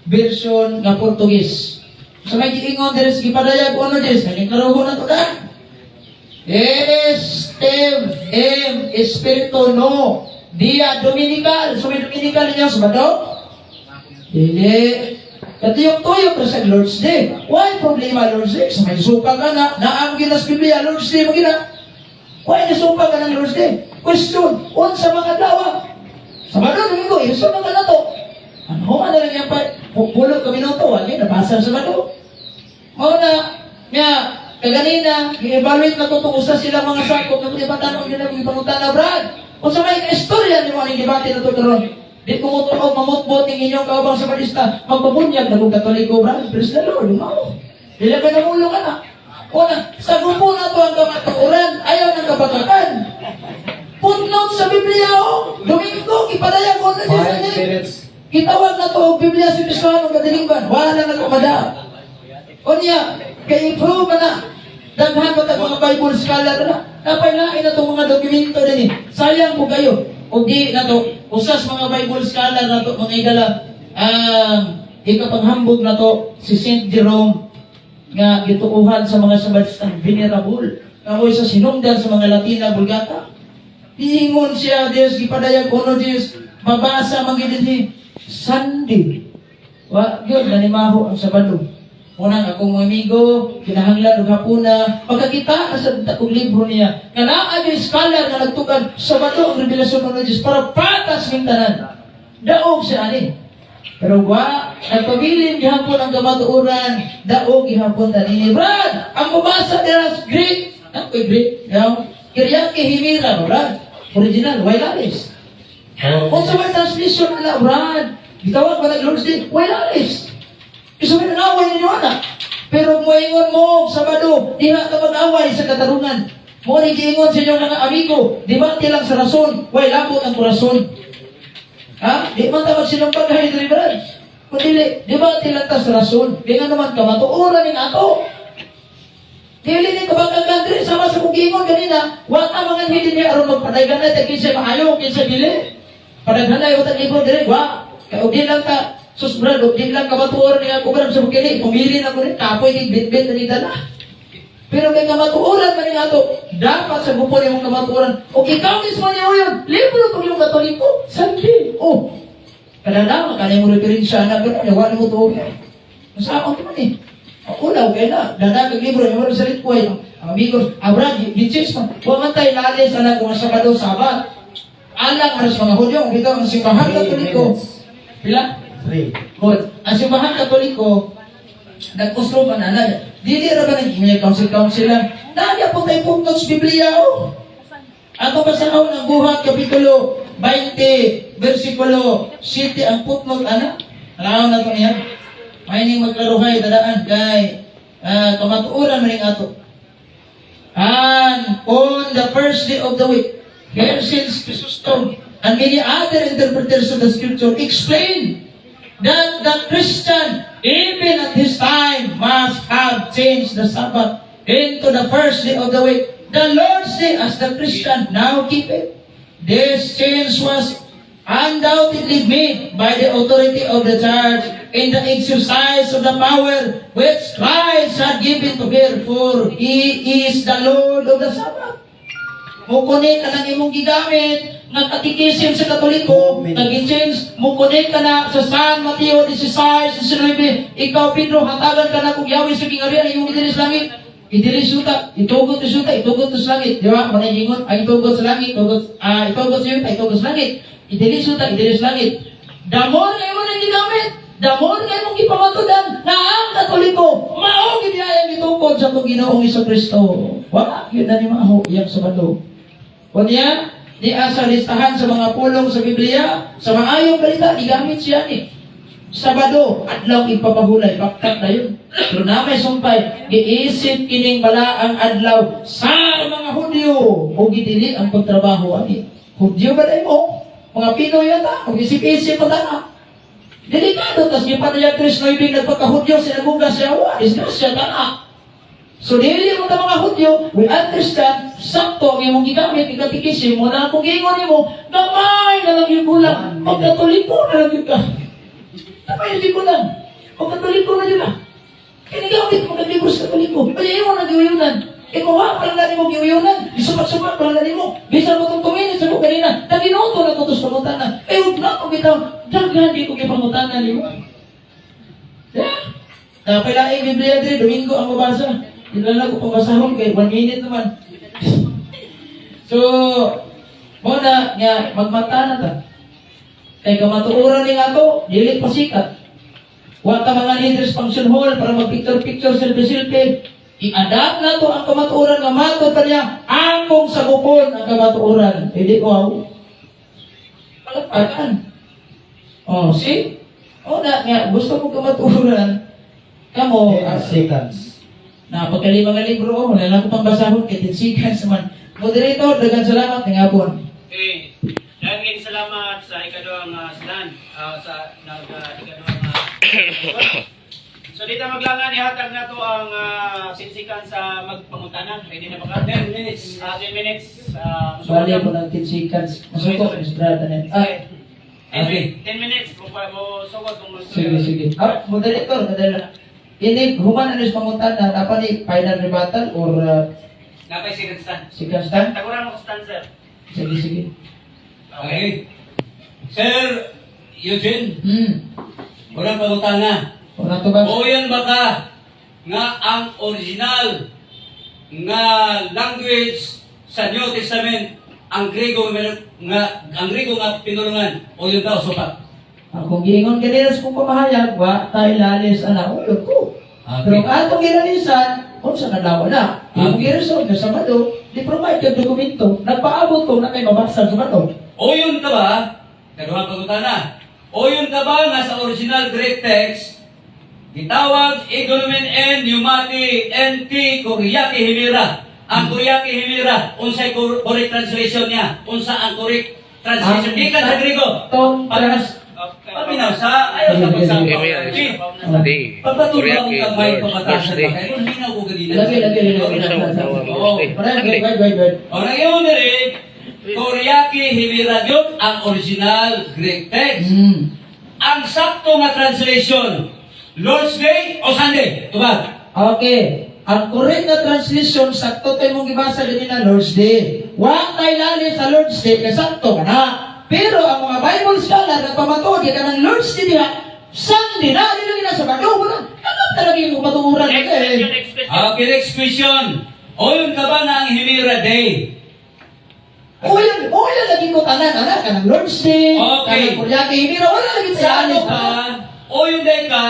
version nga Portugis. So may giingon din sa Gipadayag Onojes, naging karuho na to da. Espiritu no. Dia Dominical. So may Dominical niya sa Sabado? Hindi. Katuyok-tuyok na sa Lord's Day. Why problema Lord's Day? So may suka ka na. Naamgin na sa Biblia, Lord's Day mo gina. Why nasuka ka ng Lord's Day? Question, sa mga dawa. Sabado, Domingo, iso na ka na to. Ano na lang yan pa? Pulog kami na to. Ano nabasa sa Sabado? Mauna, nga, kaganina, i-evaluate na to usa sila mga sakop na kung ibatan o ginag ipanutan na Brad. Kung sa may istorya ni mo ang debate na to karon. Di ko mo tunog mamutbot ng inyong kaubang sa Balista. Magbabunyag na kung Katoliko, Brad. Praise the Lord, umao. Dila ka namulong ka na. Una, sa grupo na to ang kamaturan, ayaw ng kapatakan. Footnote sa Biblia, Domingo, Gipadayag Onojes. Kitawag na to, Biblia sa Kristohanong Kadilingban. Wala na kumada. O niya, kay improve na. Daghan pa mga Bible scholar na. Napailain na itong mga dokumento din eh. Sayang po kayo. O di na to, usas mga Bible scholar na to, mga igala, ikapanghambog na to, si Saint Jerome, nga gituuhan sa mga sabatsang venerable. Kamoy sa sinungdan sa mga Latina, Vulgata. Iingon siya, Diyos, gipadayag kono, Diyos, mabasa, magiging Sunday. Yun, nanimaho ang Sabado. Unang akong mga amigo, kinahanglan og hapuna, pagkakita na sa takong libro niya, nga naa yung scholar na nagtukad, Sabado ang revelasyon ng Diyos para patas ng tanan. Daog siya ani. Pero nagpabilin gihapon ang kamatuoran, daog gihapon tanini. Brad, ang mabasa nila Greek, Greek, Kiryake Himira, Brad, original, Wailalis. Kung sa may translation nila, Brad, gitawag ba nag-Lord's Day, Wailalis. Isa may nanaway ninyo anak. Pero muingon mo, Sabado, diha ka mag-away sa katarungan. Mo ni giingon sa inyong mga amigo, di ba lang sa rason, way labot ang kurason. Ha? Di man tawag silang pagka-hydribran. Kundi, di ba lang ta sa rason? Di nga naman kamatuoran ng ato. Dili ni kabagagan diri sama sa kugingon kanina, wa ta mga hindi niya aron magpadaygan na kinsa maayo kinsa dili. Padaghanay utan ibo diri, wa. Kay di lang ta sus brado, di lang kamatuoran ni ako brad sa kini, pumili na ko ni kapoy ni bitbit ni dala. Pero may kamatuoran man ni ato, dapat sa bupo ni mong kamatuoran. O ikaw mismo niyo yun, libro kung yung Katoliko, sabi, kadalaman ka na yung referensya na gano'n, wala mo to. Masakot naman eh. Una, okay na, dadagag libro, yung mga salit ko ay, ang amigos, Brad, di-chase man, huwag man tayo lalis, anak, kung Sabado, Sabat. Anak, aras mga Hudyo, ito ang simbahan Katoliko. Pila? 3. Good. Ang simbahan Katoliko, nag-usro ba na? Dili ra ba nag-email council lang? Nagya po tayo puntos Biblia, Ato basahaw ng Buhat, Kapitulo 20, versikulo 7, ang putnot, Alaw na ito niya. May ning maglaruhay, dadaan, kay kamatuoran maring ato. And on the first day of the week, here since Chrysostom and many other interpreters of the scripture explain that the Christian, even at this time, must have changed the Sabbath into the first day of the week. The Lord's Day, as the Christian now keep it. This change was undoubtedly made by the authority of the church in the exercise of the power which Christ had given to her, for He is the Lord of the Sabbath. Mukunik ka ng imong gigamit ng katikisim sa Katoliko, nag-change, mukunik ka na sa San Mateo 16, 19, ikaw Pedro, hatagan ka na kung Yahweh sa kingarian, yung idilis langit, idilis yuta, itugot sa langit, di ba? Managingon, ay itugot sa langit, itugot sa yuta, itugot sa langit, idilis yuta, idilis langit. Damon ngayon mo na gigamit, damon ngayon mong ipamatudan na ang Katoliko, maong ibiyayang itukod sa itong Ginoong Jesucristo. Wala, yun na ni Maho, iyang Sabado. O niya, di asa listahan sa mga pulong sa Biblia, sa maayong balita, igamit siya ni. Sabado, adlaw ipapahulay, baktak na yun. Pero na may sumpay, giisip kining bala ang adlaw sa mga Hudyo, o gidili ang pagtrabaho ani. Hudyo ba tayo mo? Mga Pinoy yata, mag-isip-isip pa na. Delikado, tas yung panayag Krishno ibig nagpagka-Hudyo, sinagugas siya, discuss siya na. So, dili mo ta mga Hudyo, we understand, sakto ang imong gigamit, ikatikisim mo na kung gingon mo, gamay na lang yung bulang, magkatoliko na lang yung ka. Gamay yung bulang, magkatoliko na yun ka. Kinigamit mo kaglibro sa katoliko, kaya mo nag-iwiyunan. Kuha pa lang natin mo giwiyunan, isupat-supat pa lang natin mo, bisa mo itong 2 minutes ako kanina, taginoto na ito sa pangutanan. Huwag na ako bitaw, daghan di ko kipangutanan mo. Napailaing Biblia din, Domingo ang mabasa. Ilala ko pabasahon kay 1 minute naman. So, muna nga magmata na ta. Kay kamatuoran ni nga to, dili pasikat. Wa ta mga leaders function hall para mag-picture-picture, selfie-selfie. I-adapt na to ang kamatuoran nga matod pa niya, akong sagupon ang kamatuoran. Hindi ko ako. Palagpakan. See? Nga, gusto ko kamatuoran. Kamo, seconds. Napagkali mga libro, wala lang ko pang basahon, kay 10 seconds naman. Moderator, dagan salamat ng hapon. Okay. Daghang salamat sa ikaduhang slan. Sa ikaduhang So, So dito maglangan, ihatag na to ang sinsikan sa magpangutanan. Ready na ba ka? 10 minutes. 10 minutes. Bali mo ng 10 seconds. Masuko, Estrada na. Ay, Okay. 10 minutes. Mo sugod kung gusto. sige. Moderator, madala. Ini human anis pangutan na apa ni final rebuttal or Napay second stand. second stand? Taguran mo sa stanza. Sige. Okay. Sir Eugene, unang pangutana. Una to ba? O yan ba ka nga ang original nga language sa New Testament ang Grego nga pinulungan o yun daw sopa? Kung giingon kanila sa kong pamahayag, wa tayo lalis ana ulo ko. Pero ang atong ginalisan, unsa na daw na. Yung giresolve nga sa Sabado, di provide yung dokumento. Nagpaabot ko na kay mabasa sa Sabado. O yun ka ba? Kaduhang pangutana. O yun ka ba nga sa original Greek text gitawag Igunomen en Pneumati NT Kuriaki Himira. Ang Kuriaki Himira, unsay correct translation niya? Unsa ang correct translation? Di ka sa Grego. Tong Pagkas pabinasa, ayaw sa pagsama. Hindi. Pagpatuloy ang Koreaki, kamay Lord, pagkatasan Thursday. pa. Kaya kung hinaw ko ganina. Lagi. Oo. Wait. O nagyon na rin, Kuriaki Himira yun ang original Greek text. Ang sakto nga translation, Lord's Day o Sunday? Tubag. Okay. Ang correct na translation, sakto tayo mong ibasa din na Lord's Day. Wa tayo lalis sa Lord's Day, kaya sakto ka na. Pero ang mga Bible scholar nagpamatuod ka ng Lord's Day diha, Sunday na, nilagay na sa Sabado mo na. Ano talaga yung matuuran Next nito question, eh? next question. Okay, next question. O yun ka ba na ang Himira Day? O yan lagi ko tanan, ka ng Lord's Day, Okay. ka ng Kuryaki, Himira, wala lagi Sa sa ano alis. ka? O yun day ka,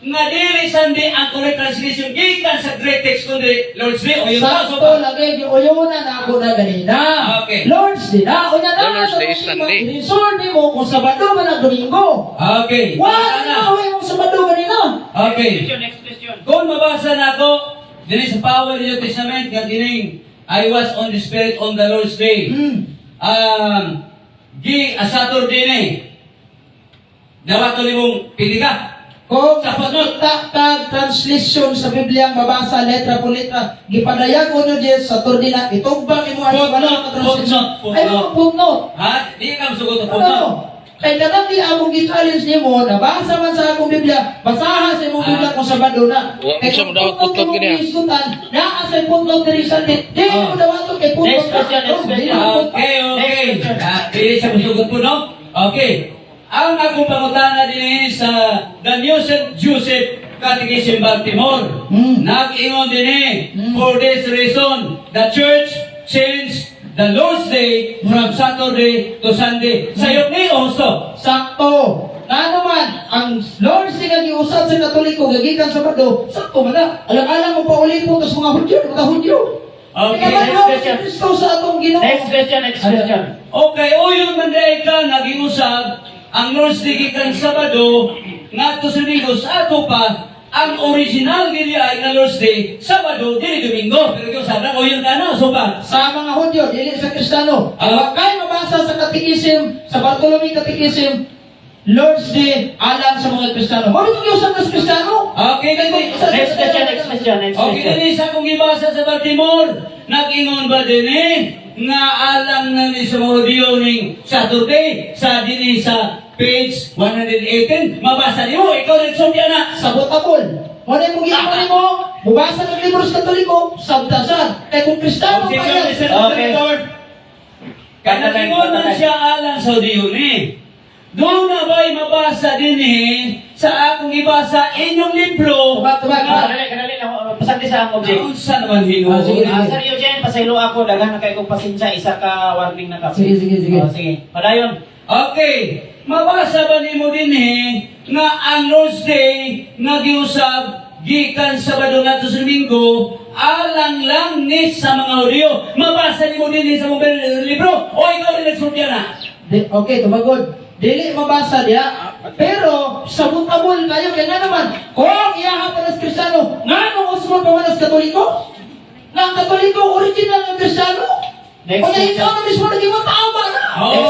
nga dili Sunday ang correct translation gikan sa Greek text kundi Lord's Day o yun ba? So Sakto lagi, o yun na ako na ganina. Okay. Lord's Day na, o yan na, Lord's Day is Sunday. Resort mo kung Sabado man ang Domingo. Okay. Wala na ako yung Sabado ganina. Okay. Next question. Kung mabasa na ako, dili sa power ng New Testament, nga dining, I was on the Spirit on the Lord's Day. Saturday ni. Dawato ni mong piliga. Kung Sa panot. takag translation sa Biblia ang mabasa letra po letra, gipadayag ko nyo Diyos sa turdina, itugbang imo ang Footnote. Ay, footnote. Ha? Di ka masugot ang Ano? punto. Kaya kanang di akong gi-challenge nimo, nabasa man sa akong Biblia, basahan sa imong Biblia kung Sabado na. Wa, Kaya gusto mo daw footnote kanya? naa sa footnote diri sa dit. Di mo dawato kay footnote. Next question. Okay. Dili sa masugot po, no? Okay. Ang akong pangutana din sa The New St. Joseph Catechism Baltimore. Nag-ingon din for this reason, the church changed the Lord's Day from Saturday to Sunday. Sayop ni o husto? Sakto. Ano man, ang Lord siya giusap sa Katoliko, gagikan sa Sabado, sakto man na. Alam-alam mo pa ulit po sa mga Hudyo. Okay, next question. Kristo sa atong Ginoo. Next question. Okay, o yung manday ka nag-iusap, ang Lord's Day gikan Sabado, nga to sa Linggo, sa ato pa, ang original gili ay nga Lord's Day, Sabado, dili Domingo. Pero yung sabang, o yun ka na, so ba? Sa mga Hudyo, dili sa Kristiyano. Ah. Kay mabasa sa Catechism, sa Bartolome Catechism, Lord's Day alam sa mga Kristiyano. Ano yung giusap na sa Kristiyano? Okay, dili. Next question. Okay, dili sa akong gibasa sa Baltimore, nag-ingon ba din nga alam na ni sa mga Hudyo ning Saturday, sa din sa page 118, mabasa niyo, ikaw rin sumya na. Sabotabol. Wala yung ginawa mo, mubasa ng libro sa Katoliko, sabtasan. Kaya kung Kristiyano pa Objection, yan, Mr. Okay. Senator. Kaya nag-ingon man siya alang sa Hudyo ni. Doon na ba'y mabasa din sa akong ibasa inyong libro? Tubag. Kanali na, pasandi sa ang object. Unsa naman hinuon? Sige. Sir Eugene, pasaylo ako, daghan na kayo kong pasensya, isa ka warning na ka. Sige. Sige, padayon. Okay, mabasa ba nimo din nga ang Lord's Day nga giusab gikan Sabado ngadto sa Linggo alang lang ni sa mga Hudyo. Mabasa nimo din sa mong libro o ikaw rin nagsulti na? Okay, tumagod. Dili mabasa diya. Pero, sabotabol kayo. Kaya nga naman, kung iyaha pa ng Kristiyano, nga nung usmon pa man ng Katoliko? Nga ang Katoliko, original ng Kristiyano? Next O na question. ikaw na mismo naging matama na.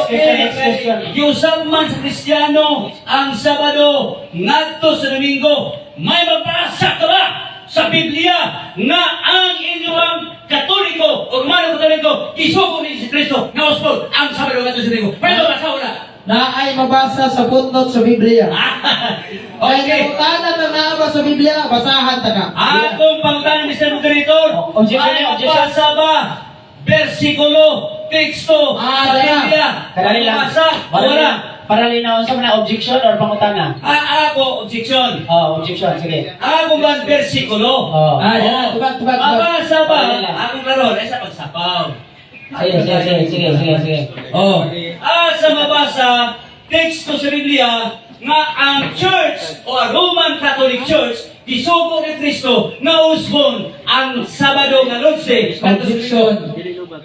Next question. Giusap man sa Kristiyano ang Sabado ngadto sa Domingo. May mabasa ka ba sa Biblia nga ang inyong Katoliko o Romano Katoliko isugo ni Kristo nga ospol ang Sabado ngadto sa Domingo? May mabasa wala? Na ay mabasa sa footnote sa Biblia. Kaya Okay. nangutana ka na ba sa Biblia, basahan ta ka. Akong pangutanan, Mr. Moderator, Objection, ay objection. mabasa ba versikulo, teksto sa wala. Biblia? Kadali lang. Mabasa? Wala. Para linawon sa mga objection or pangutana? Ako, objection. Objection, sige. Ako ba versikulo? Yan, tubag. Mabasa ba? Wala lang. Akong karon ay sa pagsapaw. Sige. Sa mabasa, teksto sa Biblia nga ang church o ang Roman Catholic Church isugo ni Kristo nga usbon ang Sabado nga Lodse. Objection.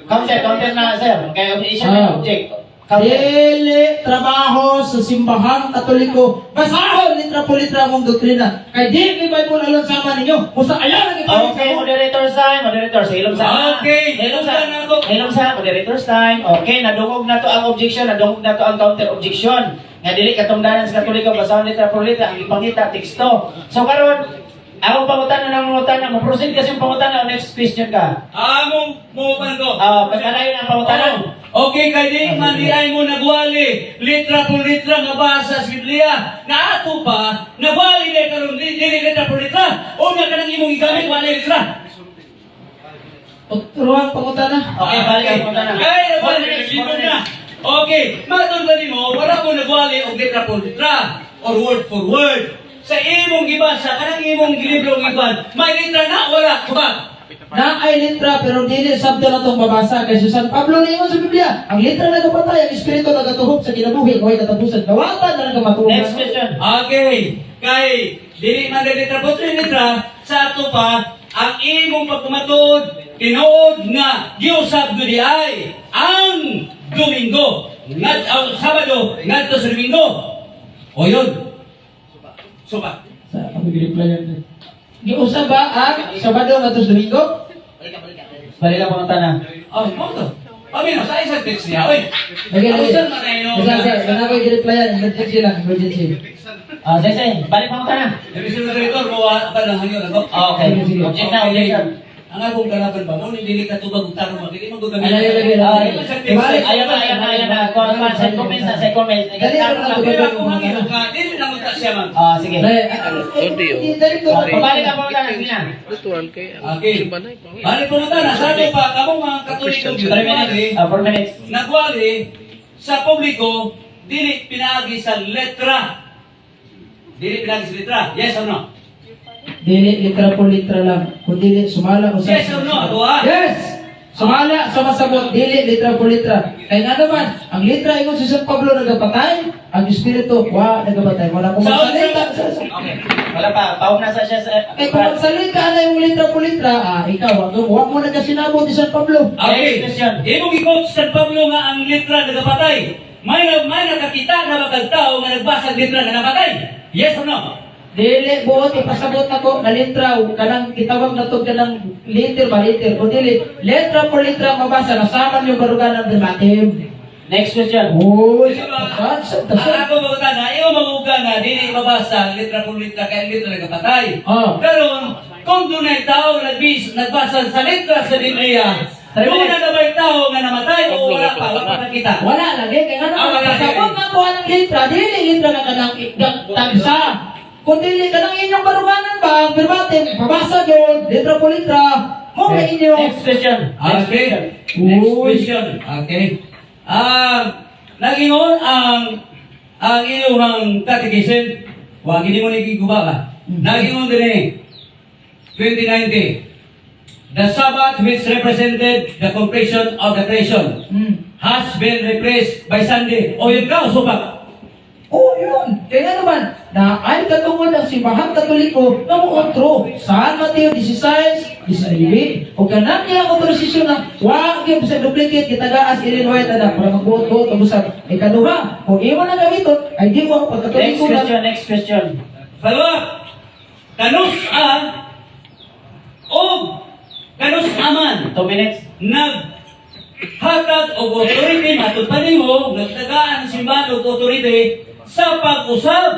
Counter na, sir. Kaya isa Ah. na object. Counter. Dili trabaho sa simbahang Katoliko. Basahon ni trapo-litra mong doktrina. Kay di may Bible alon sama ninyo. Musa ayan ang ipawag Okay, moderator's time. Moderator, sa ilong sa. Okay, Ilong sa. ilong na ako. Ilong sa, moderator's time. Okay, nadungog na to ang objection. Nadungog na to ang counter objection. Nga dili katungdanan sa Katoliko. Basahon litra por litra. Ang ipangita, teksto. So karon, akong pangutan na mo-proceed kasi yung pangutan next question ka. Among mo pa ko. Pagkalayo ng pangutan. Okay, kay di man di ay mo nagwali litra por litra nga basa sa Biblia. Nga ato pa nagwali na karon di litra por litra. O nga kanang imong igamit wala litra. Turuan pangutan na. Okay, balik ang pangutan na. Kaya wala na. Okay, matun ba nimo wala mo nagwali og litra por litra or word for word. Sa imong gibasa kanang imong libro giban, may litra na wala kubag. Na ay litra pero dili sabdo na tong babasa kay si San Pablo niingon sa Biblia. Ang litra nagapatay, ang espiritu nagatuhog sa kinabuhi, kay katapusan. Dawatan na nagamatuhog. Next question. Okay, kay dili man litra po litra sa ato pa ang imong pagkumatod tinuod nga giusab gudi ay ang Domingo ang Sabado ngadto sa Domingo. O yun. Supa. Sa pag-replyan. Giusab ba ang Sabado nga tos Domingo? Balik ang pangutan na. Oh, mo to. Pamino sa isang text niya. Oy. Lagi. Alusan man kayo. Kasi na ko i-replyan, emergency lang, emergency. Sige, balik pangutan na. Dili sila direktor mo pa lang hangyo ako. Okay. Object na, objection. Ang akong kalaban ba mo ni dili ka tubag ug tarong magili mo gamit. Lagi. Ayan na. Sa comments. Dali ako na Pero ako hangyo ka dili lang uta siya man. Sige. Pabalik ang pangutan na. Sige na. Tutuan kay Okay. Iba na ito. Bali po na ta sa ato pa kamong mga Katoliko 3 minutes. 4 minutes. nagwali sa publiko dili pinaagi sa letra. Dili pinaagi sa letra. Yes or no? Dili litra por litra lang. Kung dili sumala ko sa Yes or no? Ato ha? Yes! Sumala sa masabot, dili litra por litra. Kaya nga naman, ang litra ingon si San Pablo nagapatay, ang espiritu nagapatay. Wala ko magsalita. Okay. Wala pa. Pauna sa siya sa... Kung magsalita na yung litra por litra, ikaw, wag mo na kasi sinabot ni San Pablo. Okay. Next question. Imong gi-quote sa San Pablo nga ang letra nagapatay. May nakakita na magagtao nga nagbasa ang letra nga napatay. Yes or no? Dili buot ipasabot nako nga litra kanang gitawag na to kanang liter ba liter o dili letra por litra mabasa nasama yung barugan ng verbatim. Next question. Uy, Ang ako magutan na, iyo magugan na, dili mabasa ang letra por letra kaya ang letra nagapatay. Karon, kung dunay tao nagbasa sa letra sa Biblia, doon na nabay tao nga namatay o wala pa, wala pa nakita. Wala lagi kay nga Wala lagi. pasabot na ko ang litra dili litra na kanang tagsa. Kung dili kanang inyong baruganan ba ang verbatim pabasa gyud litra por litra mo ka inyo. Next question. Okay. Next question. Okay. Nagingon ang iyong catechism, wag hindi mo nagiguba ba? Nagingon din 2090. The Sabbath which represented the completion of the creation has been replaced by Sunday. O yun ka, supak. Oh, yun. Kaya naman, na ay katungod ang simbahan Katoliko na muotro. Saan Mateo 16, 19. O kanang niya ang autorisasyon na wag yung sa duplicate, kitagaas, ilinway, tada, para mag-buot-buot, tabusan. Ikaduha, kung iwan na gamiton, ay di mo ang Next pagkatoliko na. question. Next question. Dalawa, kanus-a o kanus-aman 2 minutes. hatag og authority matud panimo nagtagaan simbahan og authority sa pag-usab.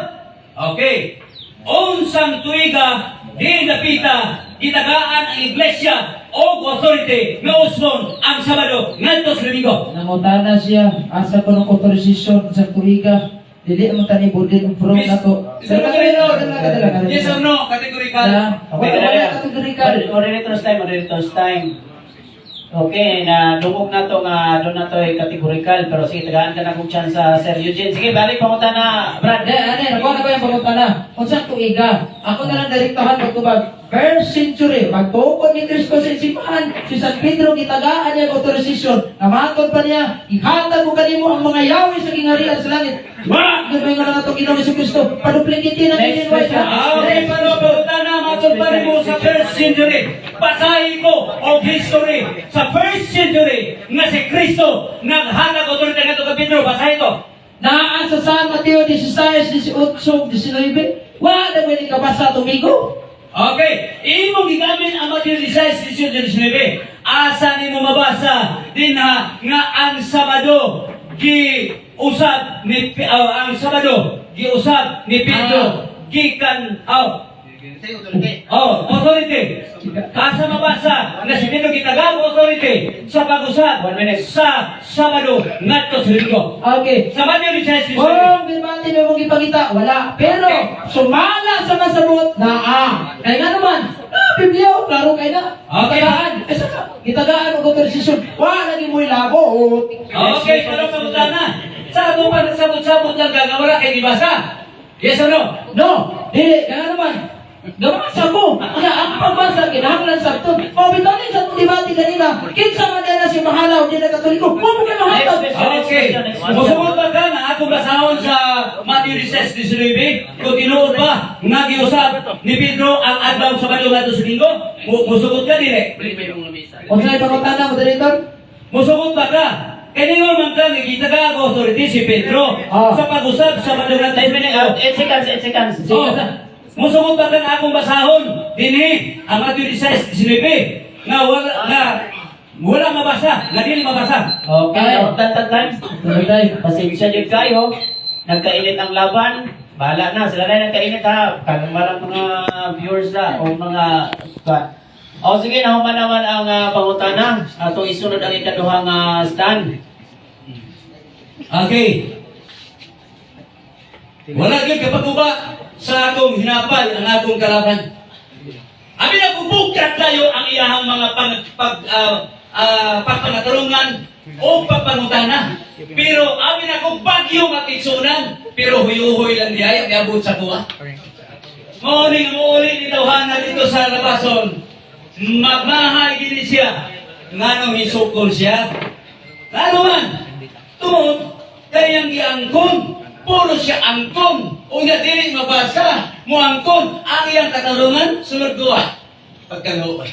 Okay. Unsang tuiga di napita gitagaan ang iglesia o authority nga usbon ang Sabado ngadto sa Domingo. Nangutana siya, asa ko ng authorization sa tuiga. Dili mo tani budin ng from na to. Yes or no? Categorical. Wala kategorikal. Moderator's time. Okay, na dugog na to nga doon na to ay categorical, pero sige, tagaan ka na kung chance sa Sir Eugene. Sige, balik pangutan na, Brad. Nakuha na ko yung pangutana. Kung saan tuiga, ako na lang direktahan magtubag. First century, magtukod ni Cristo sa simbahan, si San Pedro gitagaan niya ang authorization. Namatod pa niya, ihatag ko kanimo ang mga yawi sa kingarian sa langit. Gagawin ko na nga ito Ginoong Jesucristo. Paduplikitin ang Next ininway question. ha. Okay, panoorin na matod pa rin mo sa first century. Basahin ko og history sa first century nga si Kristo naghanag authority nga ito Pedro. Basahin ko. Naan sa San Mateo 16, 18, 19. Wala na pwede kabasa tumigo. Okay, imong gigamit ang Matthew 16, 19. Asa nimo mabasa din ha nga ang Sabado giusab ni ang Sabado giusab ni Pedro gikan authority. Asa mabasa na si Pedro gitagang authority sa pag-usab sa Sabado ngadto sa Linggo. Okay. Sa Matthew 16, 19. Oh, birmati mo mong ipakita. Wala. Pero, sumala sa masabot na Kaya nga naman, Biblia, klaro kayo na. Okay. Gitagaan. Gitagaan ang authorization. Wala lagi mo'y labo. Okay, pero pagutan na. Sa ato pa nagsabot-sabot lang gagawala kay dibasa. Yes or no? No. Dili. Kaya nga naman. Gamasa ko. Kaya ang pagbasa, kinahanglan sa ito. Pabitanin sa debate kanina. Kinsa man na si Mahalaw, di na katoliko. Huwag mo kayo mahatag. Okay. Musugot ba ka na atong basahon sa Matthew 16, 19? Kung tinuod ba, nga giusap ni Pedro ang adlaw sa Sabado ngadto sa Linggo? Musugot ka dire. Kung sa'yo pangutana, moderator? Musugot ba ka? Kaningon man ka gitaga ang authority si Pedro sa pag-usap sa Sabado ngadto sa Linggo. 8 seconds. Oh, musugot ba ka na akong basahon dinhi ang Matthew 16, 19 nga wala mabasa, nga dili mabasa. Okay, that times. Tuloy. Pasensya din kayo. Nagkainit ang laban. Bahala na. Sila na nagkainit ha. Kalmalang mga viewers na o mga... O sige, nahuman naman ang pangutana. Atong isunod ang ikaduhang stand. Okay. Wala gyud kapaguba sa akong hinapal ang akong kalaban. Abi na bubugkat tayo ang iyahang mga pagpangatarungan o pagpangutana. Pero abi na kong bagyo matisunan, pero huyuhoy lang diay ang iabot sa kuha. Muli ni tawhana dito sa labason. Magmahay gini siya. Nganong hisukol siya. Lalo man, tungod kayang iangkon. Puro siya angkon. Una dili mabasa, mo angkon. Ang iyang katarungan, sunod duwa. Pagkanuan.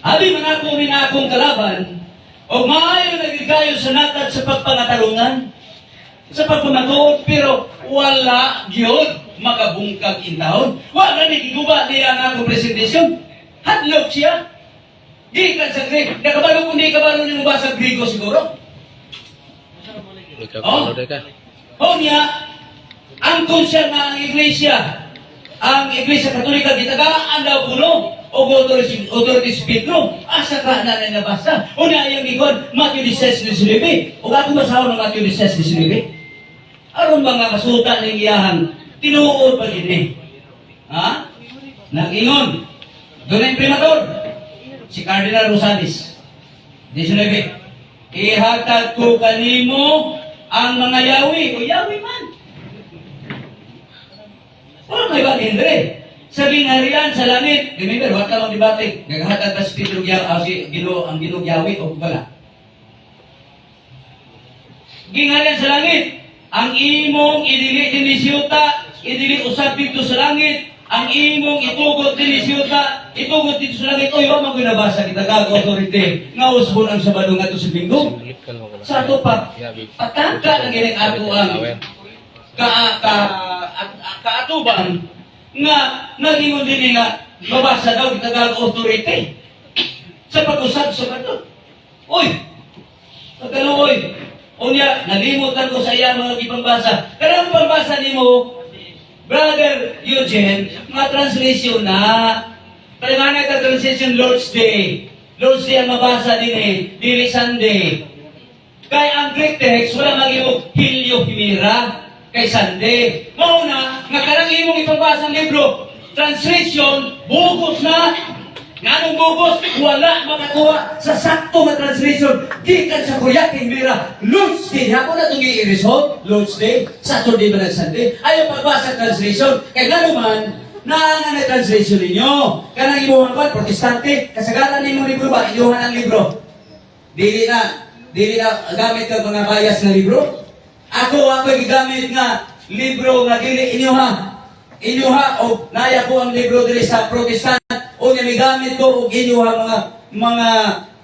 Abi mga akong kalaban, o maayo nagigayo sa natat sa pagpangatarungan, sa pagpamatuod, pero wala gyud makabungkag intahon. Wala ni giguba niya ang akong presentasyon. Hadlok siya. Gikan sa Griego. Nakabalo kung di kabalo niyo ba sa Griego siguro? Oh, niya, ang konsya na ang iglesia katolika, gitagaan daw puno, o authorities Pedro, asa ka na nabasa. O na yung ikon, Matthew 16, 19. O gato basahon ng Matthew 16, 19. Aron mga kasuta ng iyahan, tinuod pa din Ha? Nag-ingon. Doon ang primator, si Cardinal Rosales. 19. Ihatag ko kanimo ang mga yawi. O yawi man. Wala may bagay, Andre. Sa binarian, sa langit. Remember, wala ka lang debate. Naghatag ka si Pedro ang Ginoo yawi o wala. Ginarian sa langit. Ang imong idili dinisyuta, idili usab dito sa langit. Ang imong itugot dinisyuta, itugot dito sa langit. Oy, wala man nabasa kita gago authority. Nga usbon ang Sabado nga to sa Linggo. Sa ato pa, patangka na gining ato ang kaatuban nga nagingon din nga mabasa daw kita gago authority. Sa sa pag-usap sa kanto. Uy! Pagkaluoy! Unya, nalimutan ko sa iya mga ipambasa. Karang pambasa ni mo, Brother Eugene, mga translation na. Paliwanag ka translation Lord's Day. Lord's Day ang mabasa din eh, dili Sunday. Kaya ang Greek text, wala mag-iwag Hilyo Himira kay Sunday. Mauna, nga karang imong ipabasa ang libro, translation, bugos na. Nga anong bugos, wala makakuha sa sakto nga translation. Gikan sa Kuya Himira, Lord's Day. Ako na itong i-resolve, Lord's Day, Saturday ba na Sunday. Ayaw pagbasa translation. Kaya nga naman, na translation ninyo. Kanang imuhan ko, protestante, kasagalan ninyo libro ba? Imuhan ang libro. Dili na gamit ka mga bias na libro. Ako gigamit nga libro nga dili inyuha o naya ko ang libro dili sa protestant o nga migamit ko og inyuha mga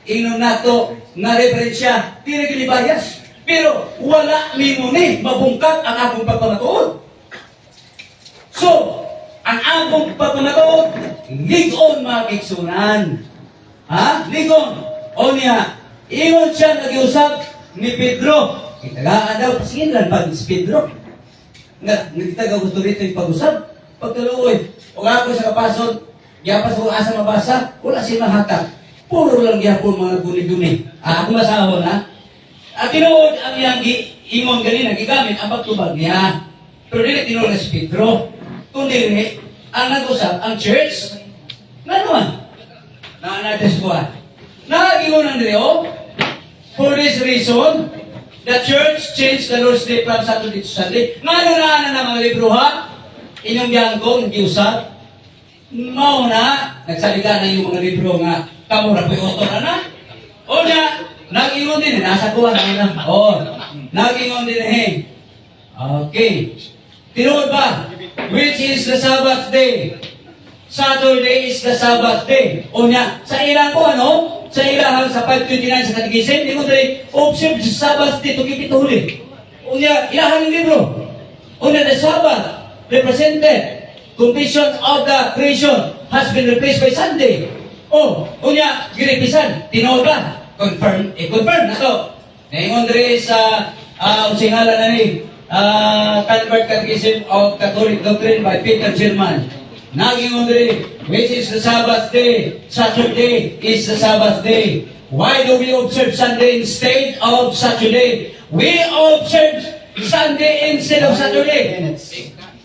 inom nato nga referensya dili gini bias. Pero wala nimo ni mabungkat ang akong pagpamatuod. So, ang akong pagpamatuod, ligon magigsunan. Ha? Ligon. O niya, ingon siya nag-iusap ni Pedro. Itagaan daw, pasilan pag si Pedro. Nagtaga gusto rito yung pag-usap. Pagkaluoy, o ako sa kapason, yapas ko asa mabasa, wala siya mahatak. Puro lang yapon mga guni-guni. Ako masawa na. At tinuod ang iyang ingon ganina, gigamit ang pagtubag niya. Pero dili tinuod na si Pedro. Kundi ang nag-usap, ang church, nga naman, naanates ko nakagingunan rin, for this reason, the church changed the Lord's Day from Saturday to Sunday. Nga na mga libro ha, inyong biyangko, nag-iusap, mauna, nagsalita na yung mga libro nga, kamura po yung autor na. O na, nag-ingon din, nasa kuha na. Nag-ingon din Okay. Tinuod ba? Which is the Sabbath day? Saturday is the Sabbath day. O niya, sa ilang ko sa ilang sa 529 sa Katikisim, di mo dali, observe the Sabbath day to keep it holy. O niya, ilahan yung libro. O niya, the Sabbath represented completion of the creation has been replaced by Sunday. O niya, girepisan, tinuod ba? Confirm, confirm na to. Ngayon rin sa usingalan na ni Convert Catechism of Catholic Doctrine by Peter German. Naging which is the Sabbath day. Saturday is the Sabbath day. Why do we observe Sunday instead of Saturday? We observe Sunday instead of Saturday.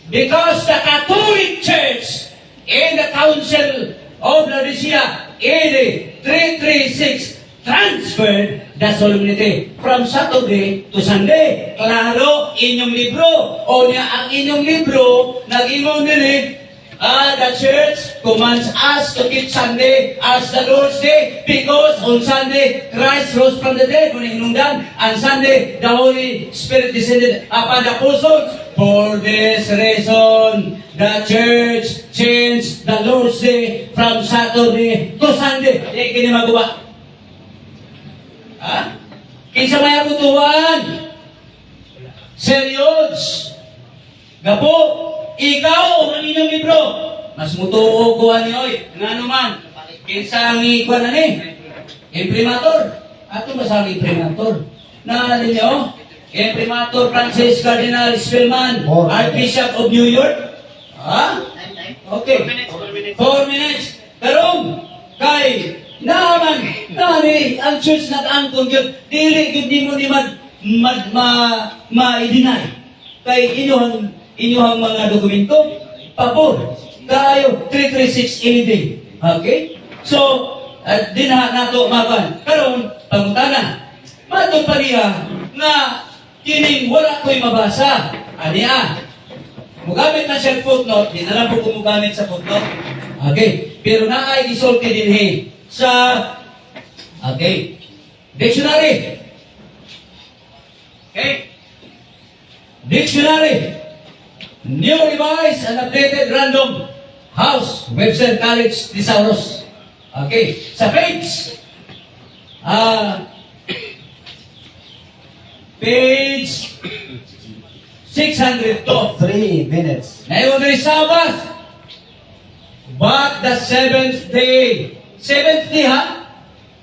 Because the Catholic Church in the Council of Laodicea AD 336 transferred the solemnity from Saturday to Sunday. Klaro, inyong libro. O niya, ang inyong libro, nag-ingon din the church commands us to keep Sunday as the Lord's Day because on Sunday, Christ rose from the dead. Kung hinungdan, on Sunday, the Holy Spirit descended upon the apostles. For this reason, the church changed the Lord's Day from Saturday to Sunday. Kini magawa. Ha? Kinsa may abutuhan? Serious? Gapo? Ikaw o ang inyong libro? Mas mutuo ko ani oy. Nga naman? Kinsa ang ikuan na ni? Imprimator? Ato ba sa imprimator? Naalala niyo? Imprimator Francis Cardinal Spellman, Archbishop of New York. Ha? Okay. 4 minutes. Karong kay naman, nari, ang church nag-angkong yun, dili yun di mo ni ma-i-deny. Kay inyong mga dokumento, pabor, tayo, 336 AD. Okay? So, di na nato maban. Karon pangutana, matong pa niya na kining wala ko'y mabasa. Aniya, mugamit na siya footnote, di na lang po kung mugamit sa footnote. Okay? Pero naay isulti din sa dictionary. Okay? Dictionary. New Revised and Updated Random House Webster College Thesaurus. Okay? Sa page page 602. 3 minutes. Ngayon ay Sabbath. But the seventh day. Seventh day ha?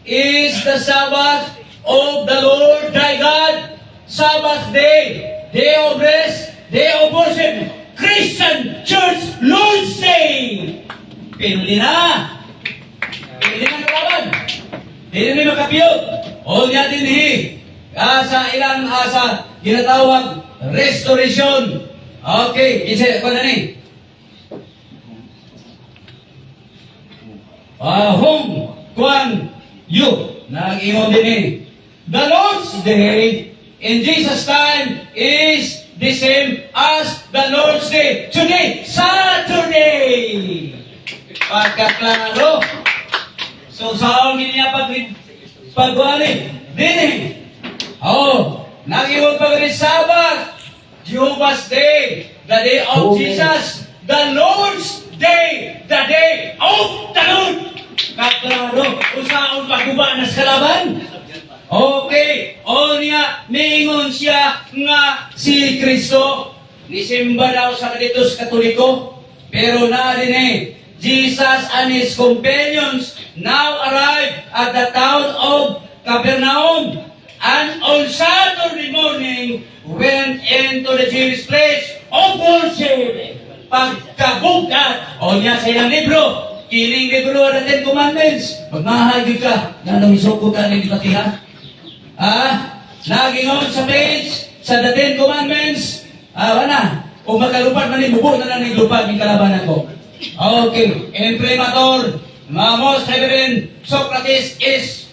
is the Sabbath of the Lord thy God. Sabbath day, day of rest, day of worship, Christian Church Lord's Day. Pinuli na. Pinuli na kalaban. Hindi na makapiyot. O niya din sa ilang sa ginatawag restoration. Okay, isa ko na ni. Hong Kwan Yu. Nag-ingon din The Lord's Day in Jesus' time is the same as the Lord's Day. Today, Saturday. Pagkaklaro. So, saan niya pagwali? Dini. Nag-iwan pa rin Sabbath. Jehovah's Day. The day of Jesus. The Lord's Day. The day of the Lord. Kaklaro. Usaon pagkuba na sa kalaban. Okay, niya, niingon siya nga si Kristo, nisimba daw sa kaditos Katoliko, pero narin Jesus and his companions now arrived at the town of Capernaum, and on Saturday morning went into the Jewish place of worship. Pagkabugkat, niya sa iyang libro, kining libro ng Ten Commandments, magmahagig ka, na namisoko ka ng dipatihan. Nagingon sa page, sa the Ten Commandments, kung makalupad man bubo na lang lupad yung kalabanan ko. Okay, imprimatur, most reverend Socrates is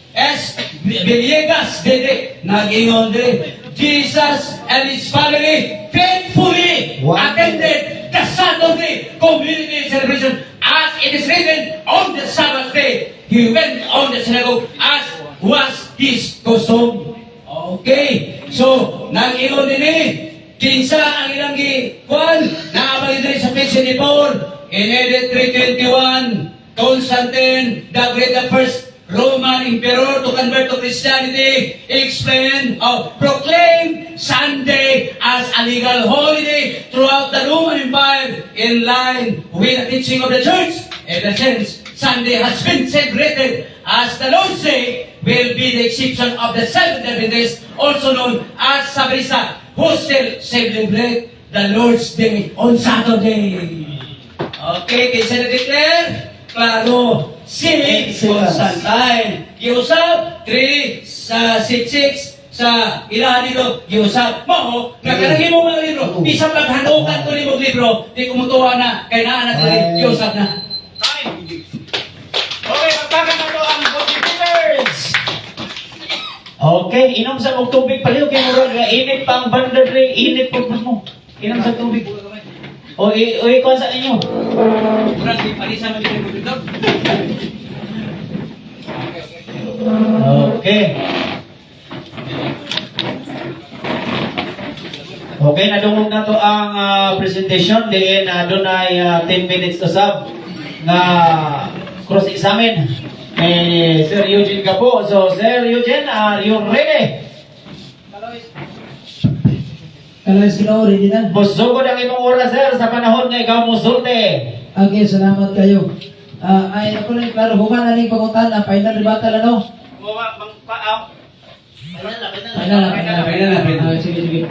Villegas, nagingon Jesus and his family faithfully attended the Saturday community celebration as it is written on the Sabbath day. He went on the synagogue as was his custom. Okay. So, nag-ingon din kinsa ang ilang gikuan, naabali din sa page ni Paul, in AD 321, Constantine, the great, the first Roman emperor to convert to Christianity, explained, proclaimed Sunday as a legal holiday throughout the Roman Empire in line with the teaching of the church. Ever since Sunday has been celebrated as the Lord's Day, will be the exception of the Seventh Adventists, also known as Sabrisa, who still celebrate the Lord's Day on Saturday. Okay, kaysa na-declare, klaro, si Constantine. Giusap, 3 sa 6 sa ilahan dito, giusap mo, nagkalagay mo mga libro, isang paghanukan ko ni mong libro, di kumutuwa na, kay naanak na rin, giusap na. Okay, magpakan na ang bodybuilders. Okay, inom sa mong tubig paliw kay murag init pang bandar rin, init po mo. Inom sa tubig. O ikuha sa inyo. Murag, di palisa mo dito dito. Okay. Okay, nadungog na to ang presentation. Diin doon ay 10 minutes to sub na cross-examine kay Sir Eugene Gapo. So, Sir Eugene, are you ready? Kalau sino ready na? Musugod ang imong oras, sir, sa panahon nga ikaw musulti. Okay, salamat kayo. Ay, ako lang klaro, human na rin pangutana, final rebuttal ano? Final. Sige.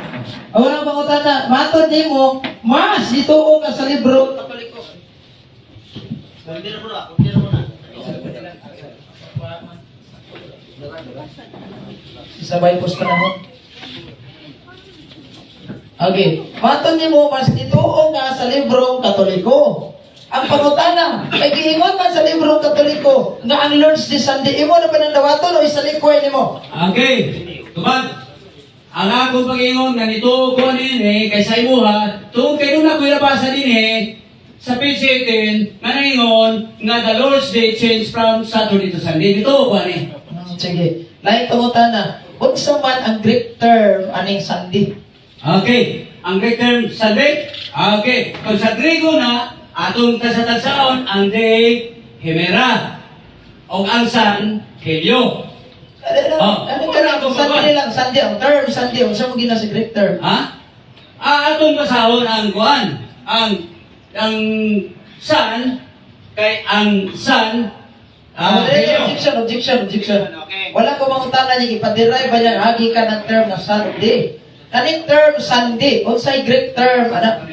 Walang pangutana, matod ni mo, mas ituo ka sa libro. Isabay po sa panahon. Okay, matod ni mo, mas ituo ka sa librong Katoliko. Ang pangutana, ay giingon man sa librong Katoliko nga ang Lord's Day Sunday, imo na panandawaton o isalikoy ni mo? Okay, tubad. Ang akong pag-ingon, ganito ko din kaysa imuha, tungkol kayo na ko ilabasa din sa page 18, manangingon nga the Lord's Day changed from Saturday to Sunday. Dito ko Sige, lain pangutana, unsa man ang Greek term aning Sunday? Okay, ang Greek term Sunday, okay, kung sa Griego na, atong kasatagsaon, ang day, Hemera, o ang Sun, Helio. Sunday lang, Sunday, ang term Sunday, unsa mo gina sa Greek term? Atong kasahon ang kuan, ang Sun, kay ang Sun, Objection. Okay. Wala ko mangutana niya, ipaderive ba niya, hagi ka ng term na Sunday. Kaning term Sunday, unsay Greek term, anak?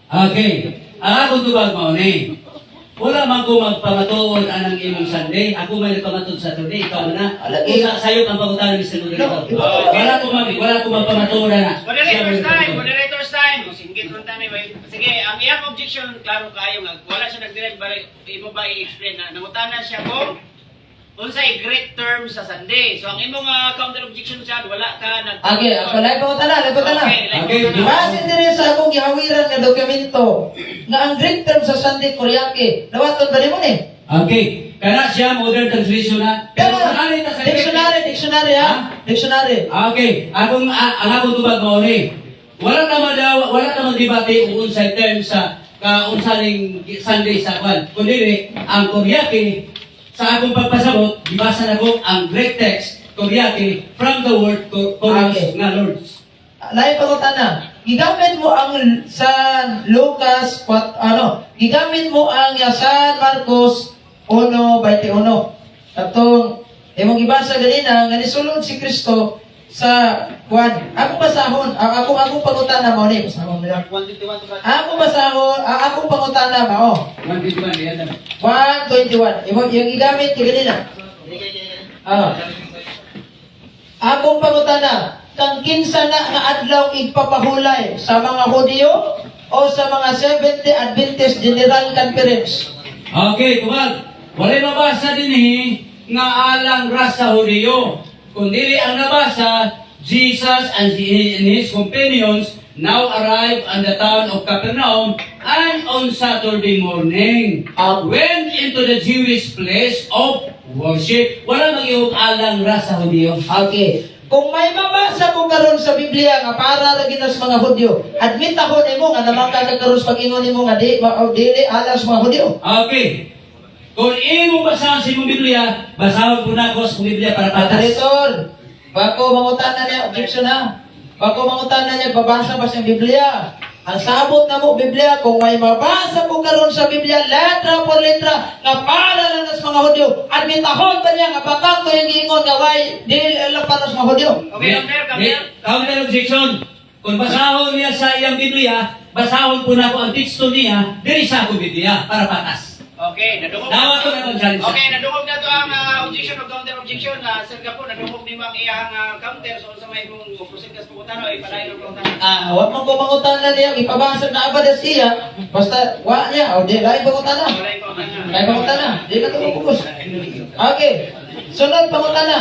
Okay. Ang akong tubag mo ni. Wala man ko magpamatuod anang imong Sunday. Ako may nagpamatuod sa Saturday. Ikaw na. Usa sayo ang pangutan ni Mr. Moderator. Wala ko magpamatuod na. Moderator's time. Singgit mo tayo. Sige, ang iyang objection, klaro kayo nga. Wala siya nag-direct, imo ba i-explain na nangutana siya kung unsay Greek term sa Sunday. So ang imong counter objection siya, wala ka nag Okay, ako lang pangutana. Okay. Base din sa akong gihawiran nga dokumento, nga ang Greek term sa Sunday, Koreake, nawaton ba mo ni? Okay. Kana siya modern translation na. Pero nakali ta sa Dictionary ha? Dictionary. Okay. Ang akong tubag mo ni. Wala ka magdebate kung unsay term sa unsaning Sunday sa kwan. Kundi ang Koreake sa akong pagpasabot, gibasa na ko ang Greek text, Koreake, from the word Koreos Okay. nga Lords. Lain pangutana. Gigamit mo ang San Lucas gigamit mo ang San Marcos 1:21. Katong imong gibasa ganina nga nisulod si Kristo sa Juan. Akong basahon, akong pangutana mao ni basahon nila. Akong pangutana mao. 1:21 yan. 1:21. Yung gigamit kay ganina. Akong pangutana, kang kinsa na nga adlaw igpapahulay sa mga Hudyo o sa mga Seventh-day Adventist General Conference? Okay, tubag. Walay mabasa din nga alang rasa Hudyo. Kundi ang nabasa, Jesus and his companions now arrived in the town of Capernaum and on Saturday morning went into the Jewish place of worship. Wala mag-iwag alang rasa Hudyo. Okay. Kung may mabasa ko karon sa Biblia nga para lagi na sa mga Hudyo, admit ako nimo nga naman karon sa pag-ingon nimo nga dili alang sa mga Hudyo. Okay. Kung imo basahan sa imong Biblia, basahan po na ako sa Biblia para patas. Moderator, bako mangutana niya, objection ha. Bako mangutana niya, babasa ba sa Biblia? Ang sabot na mo Biblia, kung may mabasa ko karon sa Biblia, letra por letra, nga para lang sa mga Hudyo, admitahon ba niya nga bakang ko yung giingon nga way, dili lang para sa mga Hudyo. Okay, Counter objection. Kung basahon niya sa iyang Biblia, basahon po na ako ang teksto niya, diri sa akong Biblia para patas. Okay, nadungog Dawa to na itong challenge. Okay, nadungog na to ang objection o counter objection. Sir Gapo, nadungog ni Mang iyang counter. So, sa may kung proceed ka sa pagkutano, ay palain ang pagkutano. Huwag mong kumangutana niya, ipabasa na abad siya, basta wa niya, o di, lain pangutana. Wala yung pagkutano. Lain pangutana, di na ito kukus. Okay, sunod pangutana.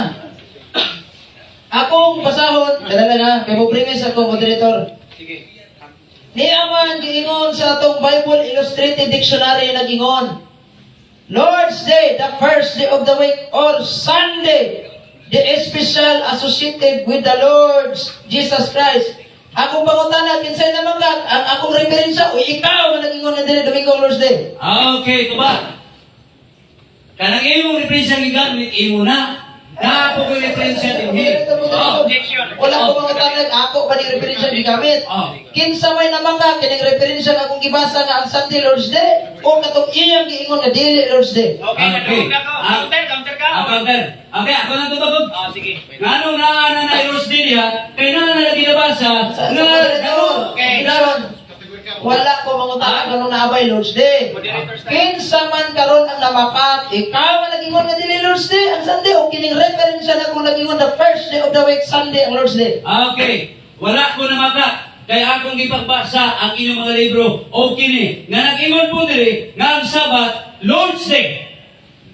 Akong basahon, dala na, kay mo premise ako, moderator. Sige. Niyaman giingon sa atong Bible Illustrated Dictionary na gingon, Lord's Day, the first day of the week, or Sunday, the special associated with the Lord Jesus Christ. Akong pangutana, kinsay naman ka, ang akong referensya, o ikaw na nagingon na dili Domingo Lord's Day. Okay, tuba. Kanang imong referensya gigamit, imo na. Napo ko referensya din. Objection. Wala ko mga ako pa ni referensya gigamit. Kinsa may naman ka, kining referensya nga akong gibasa nga ang Sunday Lord's Day, o katong iyang giingon nga dili Lord's Day. Okay, nadungog na ko. Counter ka. Counter. Okay, ako na tubagod. Sige. Ngano na Lord's Day niya, kay na ginabasa, Sa na moderator, Okay. wala ko mangutana karon na abay Lord's Day. Moderator's time. Kinsa man karon ang namakat, ikaw ang nagingon nga dili Lord's Day ang Sunday, o kining referensya na kung nagingon the first day of the week Sunday ang Lord's Day. Okay, wala ko na maka. Kaya akong ipagbasa ang inyong mga libro o kini nga nag-ingon po diri nga ang Sabat Lord's Day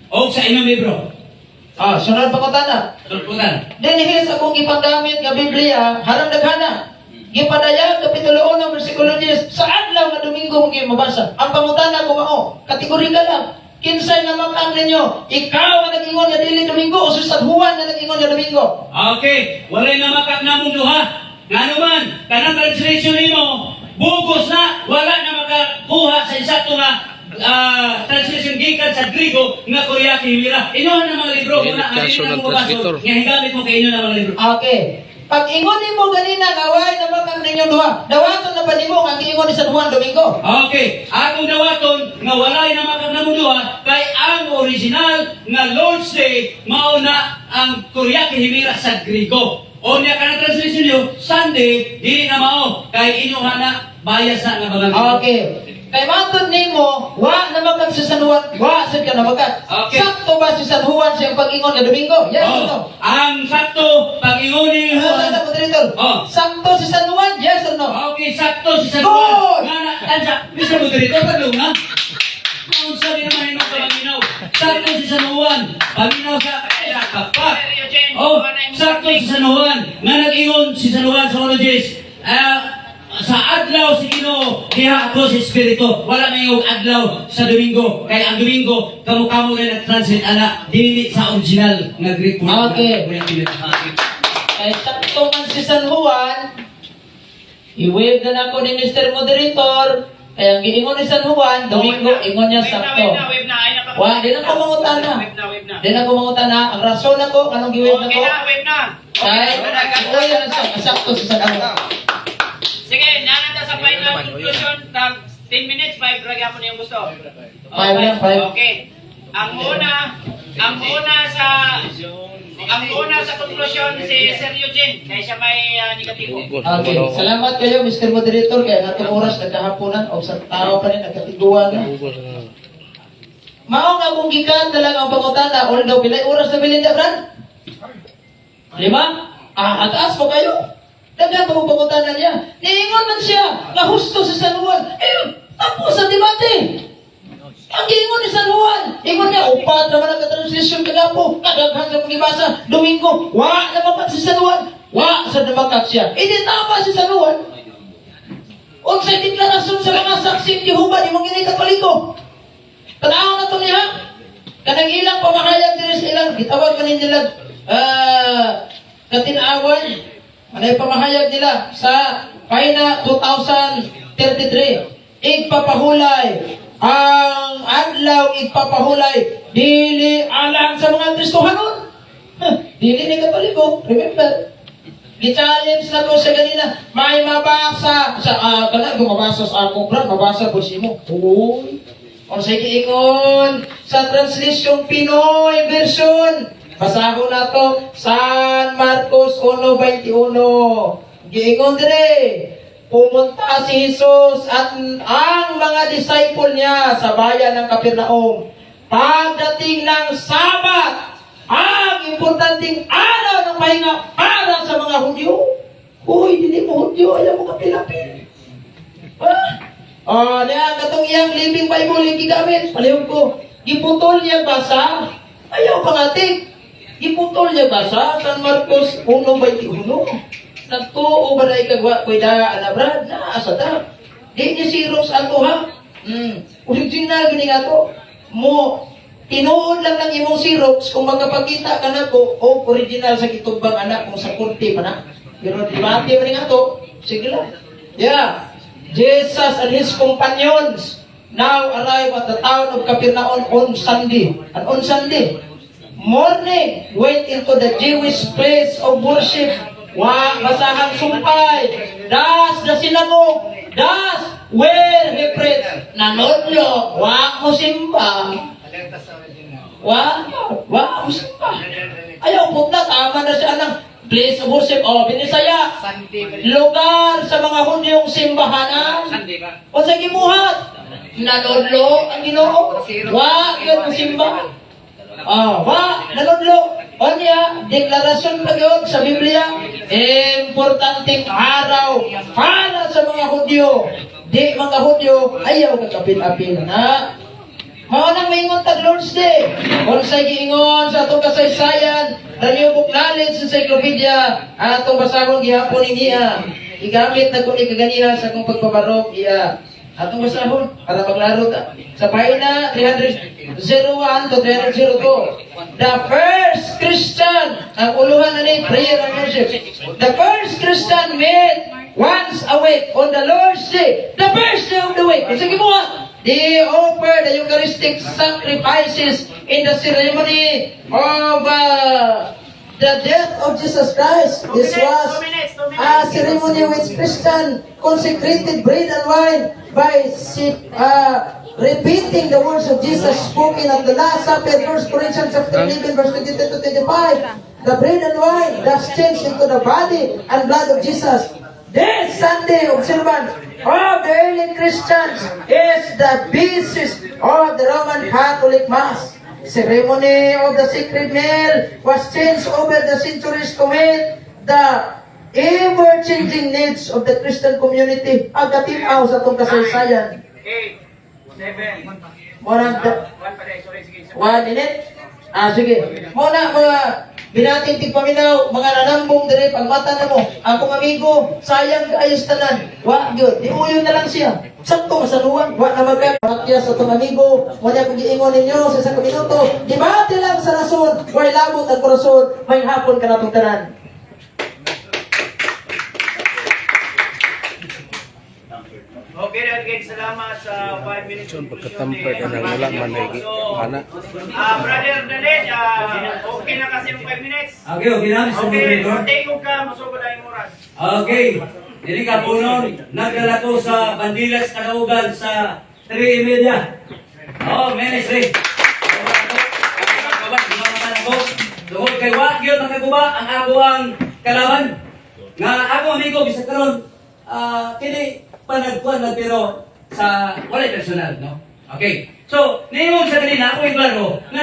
o sa inyong libro. Sunod pangutana. Tulputan. Dinihis akong ipanggamit nga Biblia, harang daghana. Gipadayag kapitulo 1 bersikulo 10 sa adlaw nga Domingo mo mabasa. Ang pangutana ko mao, kategorikal lang. Kinsay na makang ninyo, ikaw ang nag-ingon nga dili Domingo o susad Juan na nag-ingon nga Domingo. Okay, walay na makat na mong duha. Nga naman, kanang translation nimo, bugos na, wala na makakuha sa isakto nga translation gikan sa Grigo nga Koreaki himira. Inuhan na mga libro, kung na Kaso ng mo baso, translator. nga higamit mo kay inyo na mga libro. Okay. Pag ingon nimo ganina ngaway naman kang ninyong duha. Dawaton na ba nimo ang ingon ni San Juan Domingo? Okay, atong dawaton nga walay na makagnamuduha kay ang original nga Lord's Day mao na ang Kuryaki Himira sa Grigo. O niya ka na translation niyo, Sunday, dili na mao kay inyong hana bias na nga mga Okay. Kay matod nimo, wa naman kang si San Juan, wa sad ka nabagat. Okay. Sakto ba si San Juan sa iyang pag-ingon nga Domingo? Yes or no? Oh, ang sakto pag-ingon ni Sa moderator. Oh. Sakto si San Juan? Yes or no? Okay, sakto si San Good! Juan. Nga na, tansa, Mr. Moderator, padung ha? Kung sabi naman yung paminaw, sakto si San Juan, paminaw sa kapag. Oh, sakto si San Juan, nga nag-ingon si San Juan sa Ologies, sa adlaw si Ginoo diha ako sa Espiritu, wala na yung adlaw sa Domingo. Kaya ang Domingo, kamo-kamo na nag-translate ana, dili sa original nga Greek word. Okay. Kay sakto man si San Juan, i-wave na ako ni Mr. Moderator, kaya ang giingon ni San Juan, Domingo, ingon niya sakto. Wa, di na ko mangutan na. Di na ko mangutan na. Ang rason ako, anong gi-wave na ko? Kay, uy, sakto si San Juan. Sige, nanata sa final conclusion. Tag 10 minutes, 5 ragi ako na yung gusto. Five lang, five. Okay. Ang una sa conclusion si Sir Eugene, kaya siya may negatibo. Okay, salamat kayo Mr. Moderator, kaya natong oras nagkahaponan o sa tao pa rin nagkatiguan na. Mao nga kung gikan talaga ang pangutana, although pilay oras na bilinda, Brad? 5? Ataas pa kayo? Dagan pa kung pangutana niya. Niingon man siya, nga husto sa San Juan. Tapos sa debate. Ang giingon ni San Juan, ingon niya, upat naman ang translation kagapo, kadaghan sa pagibasa, Domingo, wa naman si San Juan, wa sa nabakat siya. Hindi tama si San Juan. O sa deklarasyon sa mga saksing Jehovah, di mong ginikapaliko. Tanaw na ito niya. Kanang ilang pamahayag diri sa ilang, gitawag ka nila, katinawan, anay pamahayag nila sa Paina 2033. Igpapahulay ang adlaw igpapahulay dili alang sa mga Kristohanon. Dili ni Katoliko. Remember, gi-challenge na ko sa ganina. May mabasa sa kana mabasa sa akong brad, mabasa po si mo. Uy. O sige ingon sa translation Pinoy version. Basahon na to San Marcos 1:21. Giingon dire. Pumunta si Jesus at ang mga disciple niya sa bayan ng Capernaum. Pagdating ng Sabat, ang importanteng araw ng pahinga para sa mga Hudyo. Uy, hindi mo Hudyo, ayaw mo kapilapin. Niya, katong iyang Living Bible yung gigamit. Palihog ko, giputol niya basa. Ayaw pangatik. Giputol niya basa, San Marcos 1:21. Nagtuo ba na ikagwa ko na Brad na asada. Di ni Xerox ato ha. Original gini nga to. Mo tinuod lang ng imong Xerox kung magkapakita ka na ko o original sa kitubang anak kung sa kurti pa na. Pero di ba ati man nga to? Sige lang. Yeah. Jesus and his companions now arrive at the town of Capernaum on Sunday. And on Sunday morning went into the Jewish place of worship. Wa basahang sumpay, das the sinagog, das where he preached. Nanodlo, wa mo simba. Wa mo simba. Ayaw punta, tama na siya ng place of worship. O, binisaya. Lugar sa mga Hudyong simbahanan. O sa gimuhat. Nanodlo ang Ginoo. Wa yun ang simba. Nanodlo. O niya, deklarasyon pa yun sa Biblia, importanteng araw para sa mga Hudyo. Di mga Hudyo, ayaw kakapil-apil na. Maunang maingon tag Lord's Day. Kung sa giingon sa atong kasaysayan, the New Book Knowledge Encyclopedia, atong basahon gihapon niya. Igamit na kung ikaganiha sa akong pagbabarok iya. Atong basahon, para maglaro ta. Sa pahina 301 to 302. The first Christian, ang uluhan na ni prayer and worship. The first Christian met once a week on the Lord's Day. The first day of the week. Sige mo they offer the Eucharistic sacrifices in the ceremony of the death of Jesus Christ. This was a ceremony which Christian consecrated bread and wine by repeating the words of Jesus spoken at the Last Supper, 1 Corinthians chapter 11, verse 22 to 25. The bread and wine that's changed into the body and blood of Jesus. This Sunday observance of the early Christians is the basis of the Roman Catholic Mass. Ceremony of the sacred meal was changed over the centuries to meet the ever-changing needs of the Christian community. Ang katipaw sa itong kasaysayan. 7. Muna, 1 minute? Sige. Muna, mga binating tigpaminaw, mga nanambong dire, pagmata na mo, akong amigo, sayang kaayos tanan. Wa, yun, diuyo na lang siya. Sakto, masanuan, wa na magkakakya sa itong amigo, muna kung giingon ninyo sa isang minuto, di ba lang sa rason, way labot ang korason, may hapon ka na itong tanan. Okay, again, salamat sa 5 minutes. Pagkatamper ka nang wala man na ana. Brother Dalit, okay na kasi ng 5 minutes. Okay, okay na. Mr. Okay, Moderator. take ka, masugod ang oras. Okay. Dili ka punon, nagdala ko sa Bandilas, Kalaugan sa 3:30. Oh, ministry. Tungod kay wa gyud nakaguba ang ako ang kalaban. Nga ako amigo bisag karon kini panagkuan na pero sa wala personal, no? Okay. So, niyon sa kanina ako iklaro nga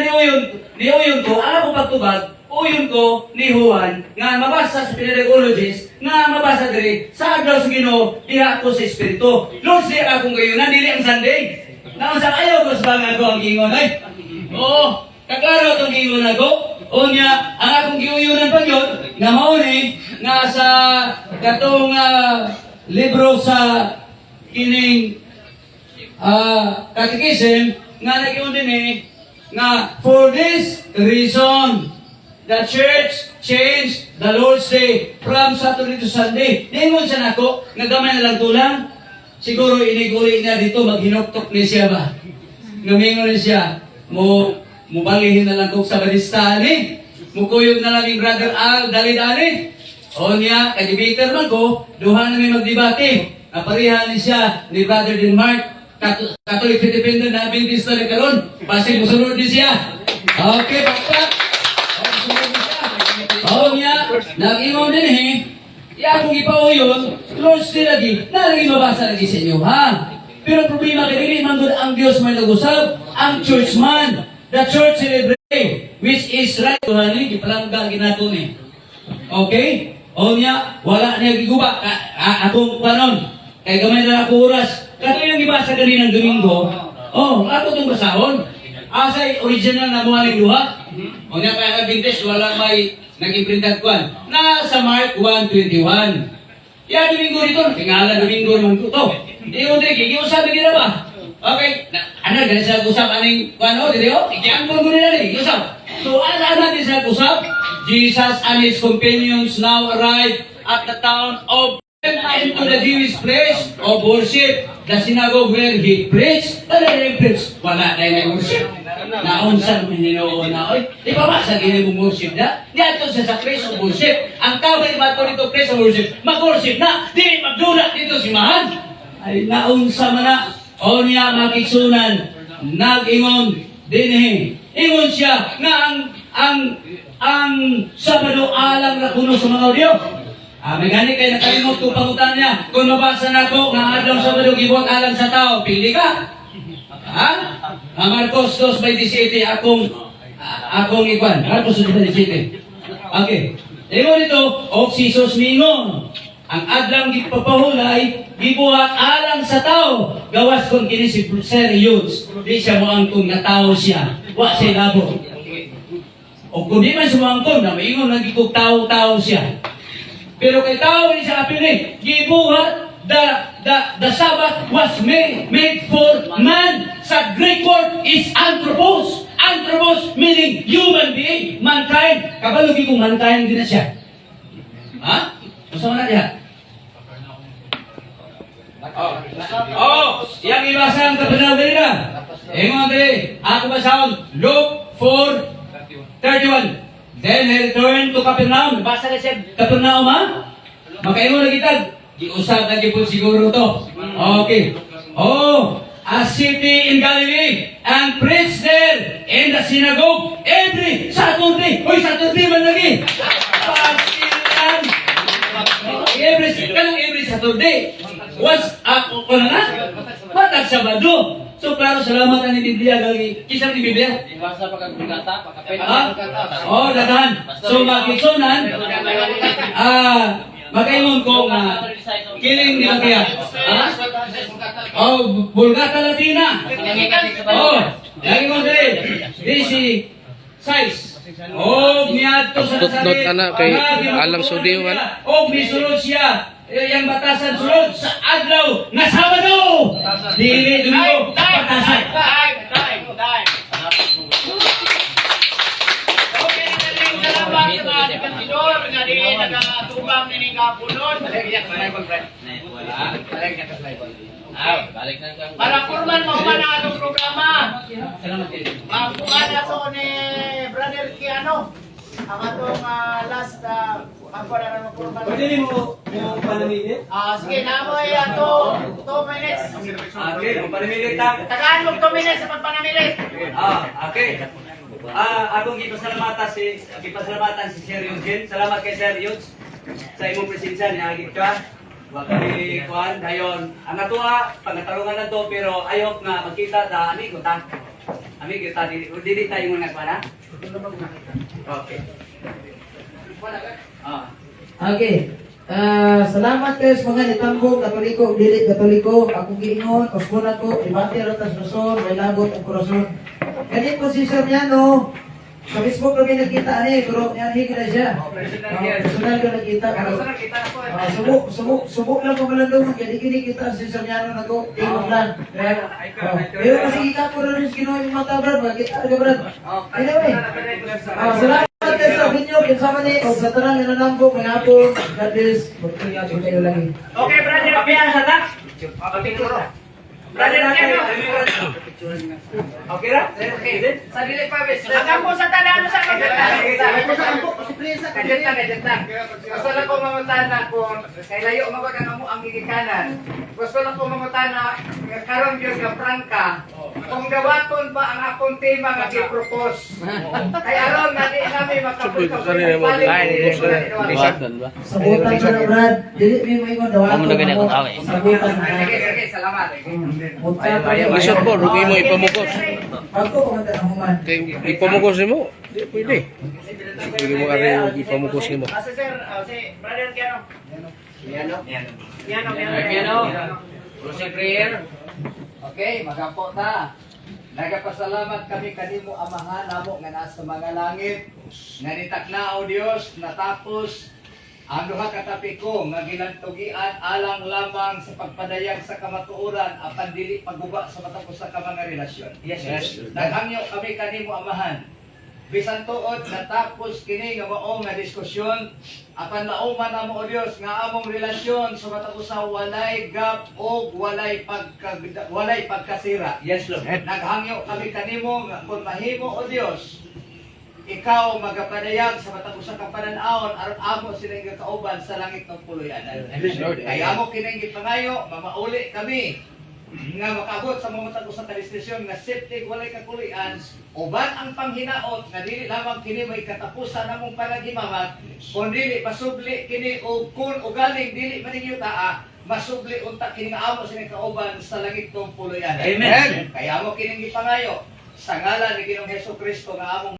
niuyon ko ako pagtubag uyon ko ni Juan nga mabasa sa Pedagogies nga mabasa diri sa adlaw sa Ginoo diha ako sa espiritu. Lord, siya akong gayunan dili ang Sunday. Naon sa ayaw ko sa bangag ko ang gingon ay. Oo, kaklaro tong gingon ako. Unya ang akong giuyunan pa gyud nga mao ni nga sa katong libro sa kining catechism nga nagiun din nga for this reason the church changed the Lord's Day from Saturday to Sunday. Ningon siya nako, nagamay na lang tulang. Siguro iniguli niya dito, maghinoktok ni siya ba? Ngamingon siya, mubalihin na lang kong sa balista ni. Mukuyog na lang yung brother Al, dali-dali. O niya, kay-debater man ko, duha na may magdebate. Naparihan ni siya ni brother Denmark, Catholic Independent na Adventist na karon. Pasig musunod din siya. Okay, bakit? O niya, nag-ingon din akong ipauyon, Lord still lagi, nalagi mabasa lagi sa inyo, ha? Pero problema kay dili man gud ang Dios may nag-usab, ang church man. The church celebrate, which is right. Tuhani, gipalangga ginato ni. Okay? O niya, wala niya giguba. Akong panon, kay gamay na ako oras. Kato yung gibasa kaninang Domingo, ako itong basahon. Asay original na mga nagluha. O niya kaya Adventist, wala may nag-imprinted kwan. Na sa Mark 1:21. Ya, Domingo dito. Tingala Domingo naman ko to. Hindi mo din, gigiusap na gina ba? Okay. Ano, ganun sila usap. Anong kwan o? Dito o? Ikiangkon ko nila rin. Usap. So, ano natin sila usap? Jesus and his companions now arrived at the town of into the Jewish place of worship, the synagogue where he preached. Ano yung preach? Wala na yung worship. Naunsan mo ninoon na, di ba ba sa ginagong worship na? Diyan siya sa place of worship. Ang tao ba iba dito place of worship? Mag-worship na, di magdula dito si Mahan. Ay naunsa man na, o niya makiksunan, nag-ingon din ingon siya nga ang Sabado alang na kuno sa mga audio. May gani kayo nakalimot kung pangutan niya. Kung mabasa na ko, nga adlaw Sabado gibuhat alang sa tao, pili ka. Ha? Marcos 2:27 akong ikwan. Marcos 2:27. Okay. Ingon dito, og si Jesus mingon, ang adlang gipapahulay gibuhat alang sa tao. Gawas kung kini si serious, di siya moangkon nga tao siya. Wa siya labo. O kung di man sumangkon na maingon lang gikog tao siya. Pero kay tao ni sa apil ni, gibuhat the Sabbath was made for man. Sa Greek word is anthropos. Anthropos meaning human being, mankind. Kabalo kung mankind din na siya. Ha? Masama na diha. Yang ibasa ang kapanaw nila. Ingon diri, ako basahon Luke 4:31. Then he returned to Capernaum. Basa na siya, Capernaum ha? Makaingon na kita. Giusap na gipon siguro to. Okay. Oh, a city in Galilee and preached there in the synagogue every Saturday. Hoy, Saturday man lagi. Pasilan. Every Saturday. Once, kung na nga, matag Sabado. So, klaro, salamat ang Biblia. Kisang ni Biblia? Oh, dadahan. So, magkisunan, magayon ko nga, kiling nila kaya. Oh, Vulgata Latina. Oh, lagi mo dali. Disi, size. Oh, niyato sa Tutnot ana kay alang sudiw man. Oh, misulod siya. Yang batasan sulod sa adlaw nga Sabado. Dili Domingo batasan. Okay, salamat sa mga dipatidor nga di nagatubang ni kapunon. Para kurman mo man ang atong programa. Magpuan ato ni Brother Kiano. Ang atong last ako na naman kurman. Pwede mo panamili? Sige, namoy ato 2 minutes. Okay, panamili ta. Tagaan mo 2 minutes sa pagpanamili. Okay. Akong gipasalamatan si Sir Eugene. Salamat kay Sir Eugene sa imong presensya ni Agit ka. Wa kami kuan dayon. Ang atoa pagatarungan na to pero ayok nga magkita ta ani ko ta. Ami kita dili tayo mga kuan. Okay. Okay. Salamat kayo sa mga nitambong Katoliko, dili Katoliko, ako giingon, oskunan ko, ibati ratas rason, may labot ang korason. Ganit po si Sir Miano, sa Facebook kami nakita pero yan higit na siya. Personal ko nakita. Subok lang po malandong, jadi kini kita si Sir Miano nako, tingog lang. Pero kasi kita po rin kinuha yung mata, Brad, makita ka, Brad. Anyway, salamat kayo sa video, kinsama ni, o sa tarang nanambong, may hapon, God bless, magpingat yung kayo lagi. Okay, brother, papiyan sa ta. Brother, Okay ra? Okay din. sa dili pa bes. Hanggang po sa tanan sa kagata. Gusto lang ko mamutana kung kay layo mabag mo ang gigikanan. Gusto lang ko mamutana karon gyud nga prangka. Kung gawaton ba ang akong tema nga gi-propose. Kay aron na di kami makapulkaw. Sabutan ka na, Brad, dili mo ingon daw ako. Sabutan ka na. Sige, salamat. Lisod po, rugi mo ipamukos. Ako, kumanda ng human. Kay ipamukos mo, di pwede. Sige mo ari ipamukos mo. Asa sir, si brother Kiano. Closing prayer. Okay, magapo ta. Nagapasalamat kami kanimo Amahan namo nga nasa mga langit. Nga nitaknao Dios natapos ang duha ka tapiko nga ginantugian alang lamang sa pagpadayag sa kamatuoran apan dili pagguba sa matapos sa mga relasyon. Yes. Naghangyo kami kanimo Amahan. Bisan tuod natapos kini nga mao nga diskusyon apan lauman namo o Dios nga among relasyon sa matapos sa walay gap o walay pagkasira. Yes, Lord. Naghangyo kami kanimo nga kung mahimo o Dios ikaw magapadayag sa matapos sa kapanan-aon aron amo silang kauban sa langit ng puluyanan. Kaya amo kining gipangayo mamauli kami nga makabot sa mga matapos sa kalistasyon nga septic walay kakulian uban ang panghinaot nga dili lamang kini may katapusan namong panaghimamag kundi pasubli kini o kun ugaling dili maningyuta masubli unta kini nga amo silang kauban sa langit ng puluyanan. Amen. Kaya amo kining gipangayo sa ngalan ni Ginoong Hesukristo nga among